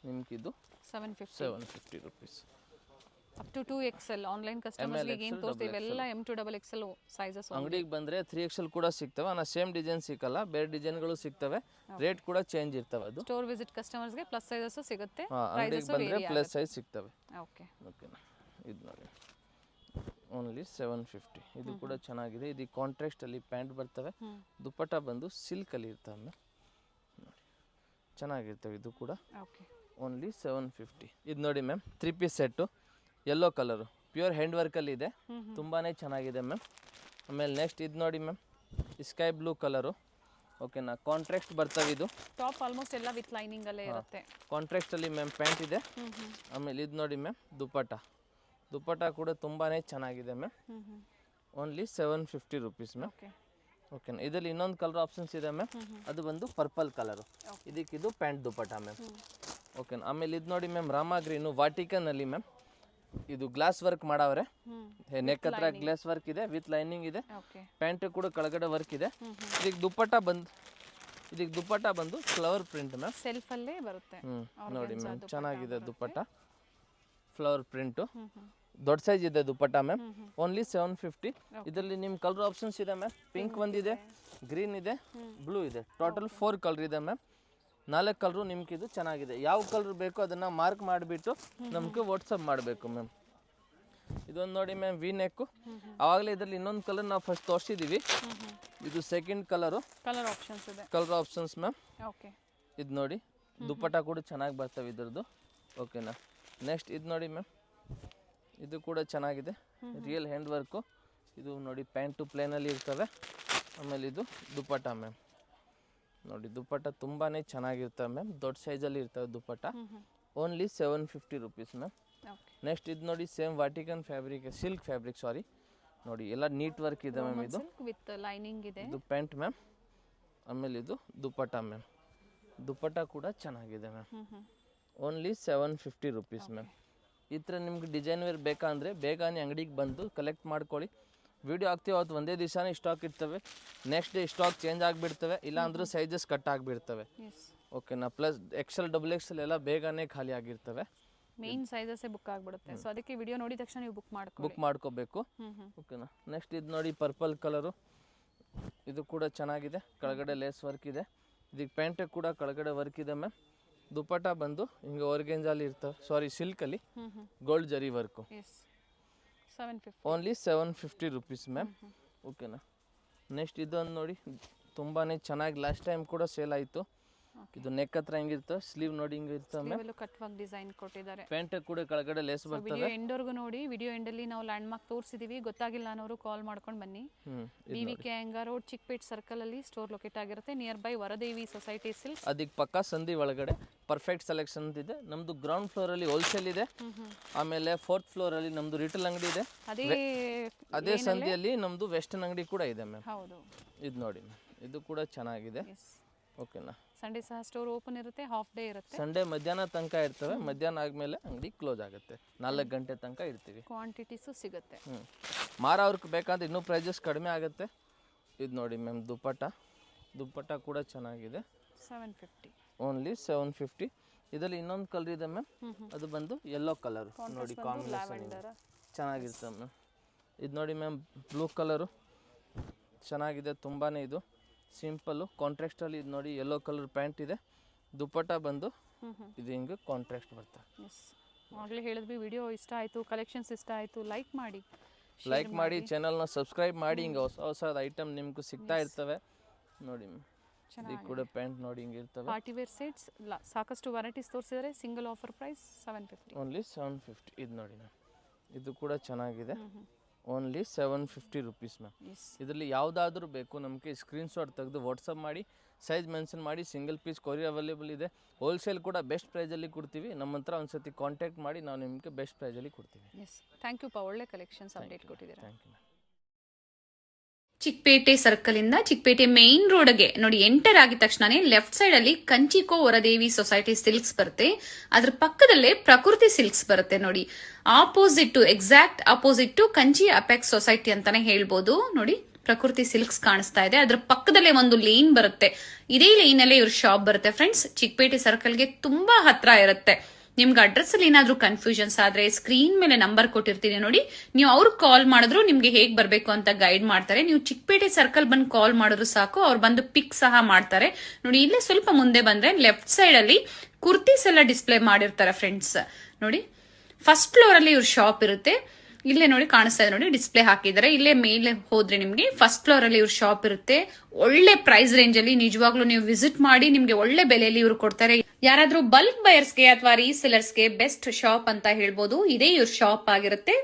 [SPEAKER 2] ನಿಮ್ಗೆ ಇದು 750 rupees.
[SPEAKER 1] Up to 2XL. Online ಕಸ್ಟಮರ್ಸ್ಗೆ ಏನು ತೋರಿಸ್ತೀವಿ ಎಲ್ಲ M to XXL ಸೈಜಸ್.
[SPEAKER 2] ಅಂಗಡಿಗೆ ಬಂದರೆ 3XL ಕೂಡ ಸಿಗ್ತವೆ. ஆனால் ಸೇಮ್ ಡಿಸೈನ್ ಸಿಕ್ಕಲ್ಲ, ಬೇರೆ ಡಿಸೈನ್ಗಳು ಸಿಗ್ತವೆ. ರೇಟ್ ಕೂಡ ಚೇಂಜ್ ಇರ್ತವೆ. ಅದು
[SPEAKER 1] ಸ್ಟೋರ್ ವಿಸಿಟ್ ಕಸ್ಟಮರ್ಸ್ಗೆ ಪ್ಲಸ್ ಸೈಜಸ್ ಸಿಗುತ್ತೆ.
[SPEAKER 2] ಅಂಗಡಿಗೆ ಬಂದರೆ ಪ್ಲಸ್ ಸೈಜ್ ಸಿಗ್ತವೆ.
[SPEAKER 1] ಓಕೆ,
[SPEAKER 2] ಓಕೆನಾ. ಇದು ನೋಡಿ, ಓನ್ಲಿ 750. ಇದು ಕೂಡ ಚೆನ್ನಾಗಿದೆ. ಇದು ಕಾಂಟ್ರಾಸ್ಟ್ ಅಲ್ಲಿ ಪ್ಯಾಂಟ್ ಬರ್ತವೆ. ದುಪ್ಪಟ್ಟ ಬಂದು ಸಿಲ್ಕ್ ಅಲ್ಲಿ ಇರ್ತವೆ ನೋಡಿ, ಚೆನ್ನಾಗಿರ್ತವೆ. ಇದು ಕೂಡ
[SPEAKER 1] ಓಕೆ,
[SPEAKER 2] ಓನ್ಲಿ 750. ಇದು ನೋಡಿ ma'am, 3 piece set, yellow colour, pure hand ವರ್ಕಲ್ಲಿ ಇದೆ. ತುಂಬಾ ಚೆನ್ನಾಗಿದೆ ಮ್ಯಾಮ್. ಆಮೇಲೆ ನೆಕ್ಸ್ಟ್ ಇದು ನೋಡಿ ಮ್ಯಾಮ್, ಸ್ಕೈ ಬ್ಲೂ ಕಲರು. ಓಕೆನಾ. ಕಾಂಟ್ರಾಸ್ಟ್ ಬರ್ತವೆ. ಇದು
[SPEAKER 1] ಟಾಪ್ ಆಲ್ಮೋಸ್ಟ್ ಎಲ್ಲ ವಿತ್ ಲೈನಿಂಗ್ ಅಲ್ಲೇ ಇರುತ್ತೆ.
[SPEAKER 2] ಕಾಂಟ್ರಾಸ್ಟ್ ಅಲ್ಲಿ ಮ್ಯಾಮ್ ಪ್ಯಾಂಟ್ ಇದೆ. ಆಮೇಲೆ ಇದು ನೋಡಿ ಮ್ಯಾಮ್, ದುಪ್ಪಟ್ಟ ಕೂಡ ತುಂಬಾ ಚೆನ್ನಾಗಿದೆ ಮ್ಯಾಮ್. Only 750 rupees ma'am. ಓಕೆನಾ. ಇದರಲ್ಲಿ ಇನ್ನೊಂದು ಕಲರ್ ಆಪ್ಷನ್ಸ್ ಇದೆ ಮ್ಯಾಮ್, ಅದು ಬಂದು ಪರ್ಪಲ್ ಕಲರು. ಇದಕ್ಕಿದು ಪ್ಯಾಂಟ್ ದುಪ್ಪಟ್ಟ ಮ್ಯಾಮ್. ಓಕೆನಾ. ಆಮೇಲೆ ಇದು ನೋಡಿ ಮ್ಯಾಮ್, ರಾಮ ಗ್ರೀನು ವಾಟಿಕನಲ್ಲಿ ಮ್ಯಾಮ್, ಇದು ಗ್ಲಾಸ್ ವರ್ಕ್ ಮಾಡವ್ರೆ. ನೆಕ್ ಹತ್ರ ಗ್ಲಾಸ್ ವರ್ಕ್ ಇದೆ, ವಿತ್ ಲೈನಿಂಗ್ ಇದೆ. ಪ್ಯಾಂಟ್ ಕೂಡ ಕೆಳಗಡೆ ವರ್ಕ್ ಇದೆ. ಇದಕ್ಕೆ ದುಪ್ಪಟ್ಟ ಬಂದು ಫ್ಲವರ್ ಪ್ರಿಂಟ್ ಮ್ಯಾಮ್.
[SPEAKER 1] ಸೆಲ್ಫ್ ಅಲ್ಲೇ ಬರುತ್ತೆ.
[SPEAKER 2] ನೋಡಿ ಮ್ಯಾಮ್, ಚೆನ್ನಾಗಿದೆ ದುಪ್ಪಟ್ಟ, ಫ್ಲವರ್ ಪ್ರಿಂಟು. ದೊಡ್ಡ ಸೈಜ್ ಇದೆ ದುಪ್ಪಟ್ಟ ಮ್ಯಾಮ್. ಓನ್ಲಿ 750. ಇದರಲ್ಲಿ ನಿಮ್ಮ ಕಲರ್ ಆಪ್ಷನ್ಸ್ ಇದೆ ಮ್ಯಾಮ್. ಪಿಂಕ್ ಒಂದಿದೆ, ಗ್ರೀನ್ ಇದೆ, ಬ್ಲೂ ಇದೆ. ಟೋಟಲ್ 4 ಕಲರ್ ಇದೆ ಮ್ಯಾಮ್. 4 ಕಲರು ನಿಮ್ಗೆ ಇದು ಚೆನ್ನಾಗಿದೆ. ಯಾವ ಕಲರ್ ಬೇಕೋ ಅದನ್ನು ಮಾರ್ಕ್ ಮಾಡಿಬಿಟ್ಟು ನಮಗೆ ವಾಟ್ಸಪ್ ಮಾಡಬೇಕು ಮ್ಯಾಮ್. ಇದೊಂದು ನೋಡಿ ಮ್ಯಾಮ್, ವಿ ನೆಕ್ಕು. ಆವಾಗಲೇ ಇದರಲ್ಲಿ ಇನ್ನೊಂದು ಕಲರ್ ನಾವು ಫಸ್ಟ್ ತೋರಿಸಿದ್ದೀವಿ. ಇದು ಸೆಕೆಂಡ್ ಕಲರ್ ಆಪ್ಷನ್ಸ್ ಮ್ಯಾಮ್. ಇದು ನೋಡಿ, ದುಪ್ಪಟ್ಟ ಕೂಡ ಚೆನ್ನಾಗಿ ಬರ್ತವೆ ಇದ್ರದ್ದು. ಓಕೆನಾ. ನೆಕ್ಸ್ಟ್ ಇದು ನೋಡಿ ಮ್ಯಾಮ್, ಇದು ಕೂಡ ಚೆನ್ನಾಗಿದೆ, ರಿಯಲ್ ಹ್ಯಾಂಡ್ ವರ್ಕು. ಇದು ನೋಡಿ, ಪ್ಯಾಂಟು ಪ್ಲೇನಲ್ಲಿ ಇರ್ತವೆ. ಆಮೇಲೆ ಇದು ದುಪ್ಪಟ್ಟ ಮ್ಯಾಮ್. ನೋಡಿ, ದುಪ್ಪಟ್ಟ ತುಂಬಾ ಚೆನ್ನಾಗಿರ್ತವೆ ಮ್ಯಾಮ್. ದೊಡ್ಡ ಸೈಜಲ್ಲಿ ಇರ್ತವೆ dupatta. Only 750 rupees ma'am. Next ಇದು ನೋಡಿ, same Vatican fabric, silk fabric, sari. ನೋಡಿ, ಎಲ್ಲ ನೀಟ್ ವರ್ಕ್ ಇದೆ ಮ್ಯಾಮ್. ಇದು
[SPEAKER 1] ವಿತ್ ಲೈನಿಂಗ್ ಇದೆ.
[SPEAKER 2] ಇದು ಪ್ಯಾಂಟ್ ಮ್ಯಾಮ್. ಆಮೇಲೆ ಇದು ದುಪ್ಪಟ್ಟ ಮ್ಯಾಮ್. ದುಪ್ಪಟ್ಟ ಕೂಡ ಚೆನ್ನಾಗಿದೆ ಮ್ಯಾಮ್. Only 750 rupees ma'am. ಈ ಥರ ನಿಮ್ಗೆ ಡಿಸೈನ್ ವೇರ್ ಬೇಕಂದರೆ ಬೇಗನೆ ಅಂಗಡಿಗೆ ಬಂದು ಕಲೆಕ್ಟ್ ಮಾಡ್ಕೊಳ್ಳಿ. ವಿಡಿಯೋ ಆಗ್ತೀವಿ ಅವತ್ತು ಒಂದೇ ದಿವಸನೇ ಸ್ಟಾಕ್ ಇರ್ತವೆ. ನೆಕ್ಸ್ಟ್ ಡೇ ಸ್ಟಾಕ್ ಚೇಂಜ್ ಆಗಿಬಿಡ್ತವೆ, ಇಲ್ಲಾಂದ್ರೆ ಸೈಜಸ್ ಕಟ್ ಆಗಿಬಿಡ್ತವೆ. ಓಕೆನಾ. ಪ್ಲಸ್ XL XXL ಎಲ್ಲ ಬೇಗನೆ ಖಾಲಿ ಆಗಿರ್ತವೆ.
[SPEAKER 1] ಮೇನ್ ಸೈಜಸ್ ಬುಕ್ ಆಗಿಬಿಡುತ್ತೆ. ಸೊ ಅದಕ್ಕೆ ವಿಡಿಯೋ ನೋಡಿದ ತಕ್ಷಣ ನೀವು ಬುಕ್
[SPEAKER 2] ಮಾಡ್ಕೋಬೇಕು. ಓಕೆನಾ. ನೆಕ್ಸ್ಟ್ ಇದು ನೋಡಿ, ಪರ್ಪಲ್ ಕಲರು. ಇದು ಕೂಡ ಚೆನ್ನಾಗಿದೆ, ಕೆಳಗಡೆ ಲೇಸ್ ವರ್ಕ್ ಇದೆ. ಇದಕ್ಕೆ ಪ್ಯಾಂಟ್ ಕೂಡ ಕೆಳಗಡೆ ವರ್ಕ್ ಇದೆ ಮ್ಯಾಮ್. ದುಪ್ಪಟ್ಟ ಬಂದು ಹಿಂಗೆ ಆರ್ಗೆಂಜಾಲಿ ಇರ್ತವೆ, ಸಾರಿ ಸಿಲ್ಕಲ್ಲಿ ಗೋಲ್ಡ್ ಜರಿ ವರ್ಕು. Only 750 rupees ma'am. ಓಕೆನಾ. ನೆಕ್ಸ್ಟ್ ಇದೊಂದು ನೋಡಿ, ತುಂಬಾ ಚೆನ್ನಾಗಿ ಲಾಸ್ಟ್ ಟೈಮ್ ಕೂಡ ಸೇಲ್ ಆಯಿತು. ಇದು ನೆಕ್ ಹತ್ರ ಹೆಂಗಿರ್ತವೆ, ಸ್ಲೀವ್ ನೋಡಿ ಹಿಂಗೆ ಇರ್ತವೆ ಮ್ಯಾಮ್.
[SPEAKER 1] ಕಟ್ ವರ್ಕ್ ಡಿಸೈನ್ ಕೊಟ್ಟಿದ್ದಾರೆ.
[SPEAKER 2] ಪ್ಯಾಂಟ್ ಕೂಡ ಕೆಳಗಡೆ ಲೇಸ್ ಬರ್ತವೆ.
[SPEAKER 1] ವಿಡಿಯೋ ಎಂಡ್ವರೆಗೂ ನೋಡಿ. ವಿಡಿಯೋ ಎಂಡಲ್ಲಿ ನಾವು ಲ್ಯಾಂಡ್ ಮಾರ್ಕ್ ತೋರಿಸಿದೀವಿ, ಗೊತ್ತಾಗಿಲ್ಲ ಅನ್ನೋರು ಕಾಲ್ ಮಾಡ್ಕೊಂಡು ಬನ್ನಿ. BVK Iyengar road, Chickpet circle ಅಲ್ಲಿ ಸ್ಟೋರ್ ಲೊಕೇಟ್ ಆಗಿರುತ್ತೆ. Near by Varadevi society silks.
[SPEAKER 2] ಅದಕ್ಕೆ ಪಕ್ಕ ಸಂಧಿ ಒಳಗಡೆ ಪರ್ಫೆಕ್ಟ್ ಸೆಲೆಕ್ಷನ್ ಇದೆ. ನಮ್ದು ಗ್ರೌಂಡ್ ಫ್ಲೋರ್ ಅಲ್ಲಿ ಹೋಲ್ಸೇಲ್ ಇದೆ. ಆಮೇಲೆ 4th ಫ್ಲೋರ್ ಅಲ್ಲಿ ನಮ್ದು ರಿಟೇಲ್ ಅಂಗಡಿ ಇದೆ. ಅದೇ ಸಂಧಿಯಲ್ಲಿ ನಮ್ದು ವೆಸ್ಟರ್ನ್ ಅಂಗಡಿ ಕೂಡ ಇದೆ ಮ್ಯಾಮ್.
[SPEAKER 1] ಹೌದು.
[SPEAKER 2] ಇದು ನೋಡಿ ಮ್ಯಾಮ್, ಇದು ಕೂಡ ಚೆನ್ನಾಗಿದೆ. ಓಕೆನಾ.
[SPEAKER 1] ಸಂಡೇ ಸಹ ಸ್ಟೋರ್ ಓಪನ್ ಇರುತ್ತೆ, ಹಾಫ್ ಡೇ ಇರುತ್ತೆ.
[SPEAKER 2] ಸಂಡೇ ಮಧ್ಯಾಹ್ನ ತನಕ ಇರ್ತವೆ. ಮಧ್ಯಾಹ್ನ ಆದಮೇಲೆ ಅಂಗಡಿ ಕ್ಲೋಸ್ ಆಗುತ್ತೆ. 4 ಗಂಟೆ ತನಕ ಇರ್ತೀವಿ.
[SPEAKER 1] ಕ್ವಾಂಟಿಟೀಸು ಸಿಗುತ್ತೆ.
[SPEAKER 2] ಮಾರೋರ್ಗೆ ಬೇಕಂದ್ರೆ ಇನ್ನೂ ಪ್ರೈಸಸ್ ಕಡಿಮೆ ಆಗುತ್ತೆ. ಇದು ನೋಡಿ ಮ್ಯಾಮ್, ದುಪ್ಪಟ್ಟ ಕೂಡ ಚೆನ್ನಾಗಿದೆ.
[SPEAKER 1] 750.
[SPEAKER 2] ಓನ್ಲಿ 750. ಇದರಲ್ಲಿ ಇನ್ನೊಂದು ಕಲರ್ ಇದೆ ಮ್ಯಾಮ್, ಅದು ಬಂದು ಯೆಲ್ಲೋ ಕಲರ್. ನೋಡಿ, ಕಾಂಬಿನೇಷನ್ ಚೆನ್ನಾಗಿರ್ತದೆ ಮ್ಯಾಮ್. ಇದು ನೋಡಿ ಮ್ಯಾಮ್, ಬ್ಲೂ ಕಲರು ಚೆನ್ನಾಗಿದೆ ತುಂಬಾ. ಇದು ಸಿಂಪಲ್ಲು ಕಾಂಟ್ರಾಸ್ಟಲ್ಲಿ. ಇದು ನೋಡಿ, ಯೆಲ್ಲೋ ಕಲರ್ ಪ್ಯಾಂಟ್ ಇದೆ. ದುಪ್ಪಟ್ಟ ಬಂದು ಇದು ಹಿಂಗೆ ಕಾಂಟ್ರಾಸ್ಟ್ ಬರ್ತದೆ.
[SPEAKER 1] ಎಸ್, ಆಗಲೇ ಹೇಳಿದ್ವಿ, ವಿಡಿಯೋ ಇಷ್ಟ ಆಯಿತು, ಕಲೆಕ್ಷನ್ಸ್ ಇಷ್ಟ ಆಯಿತು, ಲೈಕ್ ಮಾಡಿ,
[SPEAKER 2] ಚಾನಲ್ನ ಸಬ್ಸ್ಕ್ರೈಬ್ ಮಾಡಿ. ಹಿಂಗೆ ಹೊಸ ಹೊಸದು ಐಟಮ್ ನಿಮ್ಗೆ ಸಿಗ್ತಾ ಇರ್ತವೆ ನೋಡಿ. ಇದು ಕೂಡ ಪ್ಯಾಂಟ್ ನೋಡಿ ಹಿಂಗೆ ಇರ್ತವೆ.
[SPEAKER 1] ಪಾರ್ಟಿ ವೇರ್ ಸೆಟ್ಸ್ ಸಾಕಷ್ಟು ವೆರೈಟೀಸ್ ತೋರಿಸಿದರೆ. Single offer price 750,
[SPEAKER 2] only 750. ಇದು ನೋಡಿ ಮ್ಯಾಮ್, ಇದು ಕೂಡ ಚೆನ್ನಾಗಿದೆ. Only 750 rupees ma'am. ಇದರಲ್ಲಿ ಯಾವುದಾದ್ರೂ ಬೇಕು ನಮಗೆ ಸ್ಕ್ರೀನ್ಶಾಟ್ ತೆಗೆದು ವಾಟ್ಸಪ್ ಮಾಡಿ, ಸೈಜ್ ಮೆನ್ಷನ್ ಮಾಡಿ. ಸಿಂಗಲ್ ಪೀಸ್ ಕೊರಿಯರ್ ಅವೈಲೇಬಲ್ ಇದೆ. ಹೋಲ್ಸೇಲ್ ಕೂಡ ಬೆಸ್ಟ್ ಪ್ರೈಸಲ್ಲಿ ಕೊಡ್ತೀವಿ. ನಮ್ಮ ಹತ್ರ ಒಂದ್ಸತಿ ಕಾಂಟ್ಯಾಕ್ಟ್ ಮಾಡಿ, ನಾವು ನಿಮಗೆ ಬೆಸ್ಟ್ ಪ್ರೈಸಲ್ಲಿ ಕೊಡ್ತೀವಿ.
[SPEAKER 1] ಎಸ್, ಥ್ಯಾಂಕ್ ಯು ಪಾ, ಒಳ್ಳೆ ಕಲೆಕ್ಷನ್ಸ್ ಅಪ್ಡೇಟ್ ಕೊಟ್ಟಿದ್ದೀರಾ.
[SPEAKER 2] Thank you ma'am.
[SPEAKER 3] Chickpet circle ಇಂದ ಚಿಕ್ಕಪೇಟೆ ಮೇನ್ ರೋಡ್ಗೆ ನೋಡಿ ಎಂಟರ್ ಆಗಿದ ತಕ್ಷಣನೇ ಲೆಫ್ಟ್ ಸೈಡ್ ಅಲ್ಲಿ ಕಂಚಿಕೋ ವರದೇವಿ ಸೊಸೈಟಿ ಸಿಲ್ಕ್ಸ್ ಬರುತ್ತೆ. ಅದ್ರ ಪಕ್ಕದಲ್ಲೇ ಪ್ರಕೃತಿ ಸಿಲ್ಕ್ಸ್ ಬರುತ್ತೆ ನೋಡಿ. Exact opposite to Kanchi apex society ಅಂತಾನೆ ಹೇಳ್ಬೋದು. ನೋಡಿ ಪ್ರಕೃತಿ ಸಿಲ್ಕ್ಸ್ ಕಾಣಿಸ್ತಾ ಇದೆ. ಅದ್ರ ಪಕ್ಕದಲ್ಲೇ ಒಂದು ಲೇನ್ ಬರುತ್ತೆ. ಇದೇ ಲೈನ್ ಅಲ್ಲೇ ಇವ್ರ ಶಾಪ್ ಬರುತ್ತೆ ಫ್ರೆಂಡ್ಸ್. ಚಿಕ್ಕಪೇಟೆ ಸರ್ಕಲ್ಗೆ ತುಂಬಾ ಹತ್ರ ಇರುತ್ತೆ. ನಿಮ್ಗೆ ಅಡ್ರೆಸ್ ಅಲ್ಲಿ ಏನಾದ್ರೂ ಕನ್ಫ್ಯೂಷನ್ಸ್ ಆದ್ರೆ ಸ್ಕ್ರೀನ್ ಮೇಲೆ ನಂಬರ್ ಕೊಟ್ಟಿರ್ತೀನಿ ನೋಡಿ, ನೀವು ಅವ್ರಿಗೆ ಕಾಲ್ ಮಾಡಿದ್ರು ನಿಮ್ಗೆ ಹೇಗ್ ಬರ್ಬೇಕು ಅಂತ ಗೈಡ್ ಮಾಡ್ತಾರೆ. ನೀವು ಚಿಕ್ಕಪೇಟೆ ಸರ್ಕಲ್ ಬಂದು ಕಾಲ್ ಮಾಡಿದ್ರು ಸಾಕು, ಅವ್ರು ಬಂದು ಪಿಕ್ ಸಹ ಮಾಡ್ತಾರೆ ನೋಡಿ. ಇಲ್ಲೇ ಸ್ವಲ್ಪ ಮುಂದೆ ಬಂದ್ರೆ ಲೆಫ್ಟ್ ಸೈಡ್ ಅಲ್ಲಿ ಕುರ್ತೀಸ್ ಎಲ್ಲ ಡಿಸ್ಪ್ಲೇ ಮಾಡಿರ್ತಾರೆ ಫ್ರೆಂಡ್ಸ್ ನೋಡಿ. ಫಸ್ಟ್ ಫ್ಲೋರ್ ಅಲ್ಲಿ ಇವ್ರ ಶಾಪ್ ಇರುತ್ತೆ. ಇಲ್ಲೇ ನೋಡಿ ಕಾಣಿಸ್ತಾ ಇದೆ ನೋಡಿ, ಡಿಸ್ಪ್ಲೇ ಹಾಕಿದ್ದಾರೆ. ಇಲ್ಲೇ ಮೇಲೆ ಹೋದ್ರೆ ನಿಮ್ಗೆ ಫಸ್ಟ್ ಫ್ಲೋರ್ ಅಲ್ಲಿ ಇವ್ರ ಶಾಪ್ ಇರುತ್ತೆ. ಒಳ್ಳೆ ಪ್ರೈಸ್ ರೇಂಜ್ ಅಲ್ಲಿ ನಿಜವಾಗ್ಲೂ ನೀವು ವಿಸಿಟ್ ಮಾಡಿ, ನಿಮ್ಗೆ ಒಳ್ಳೆ ಬೆಲೆಯಲ್ಲಿ ಇವ್ರು ಕೊಡ್ತಾರೆ. ಯಾರಾದ್ರೂ ಬಲ್ಕ್ ಬಯರ್ಸ್ಗೆ ಅಥವಾ ರೀಸೆಲರ್ಸ್ಗೆ ಬೆಸ್ಟ್ ಶಾಪ್ ಅಂತ ಹೇಳ್ಬೋದು. ಇದೇ ಇವ್ರ ಶಾಪ್ ಆಗಿರುತ್ತೆ.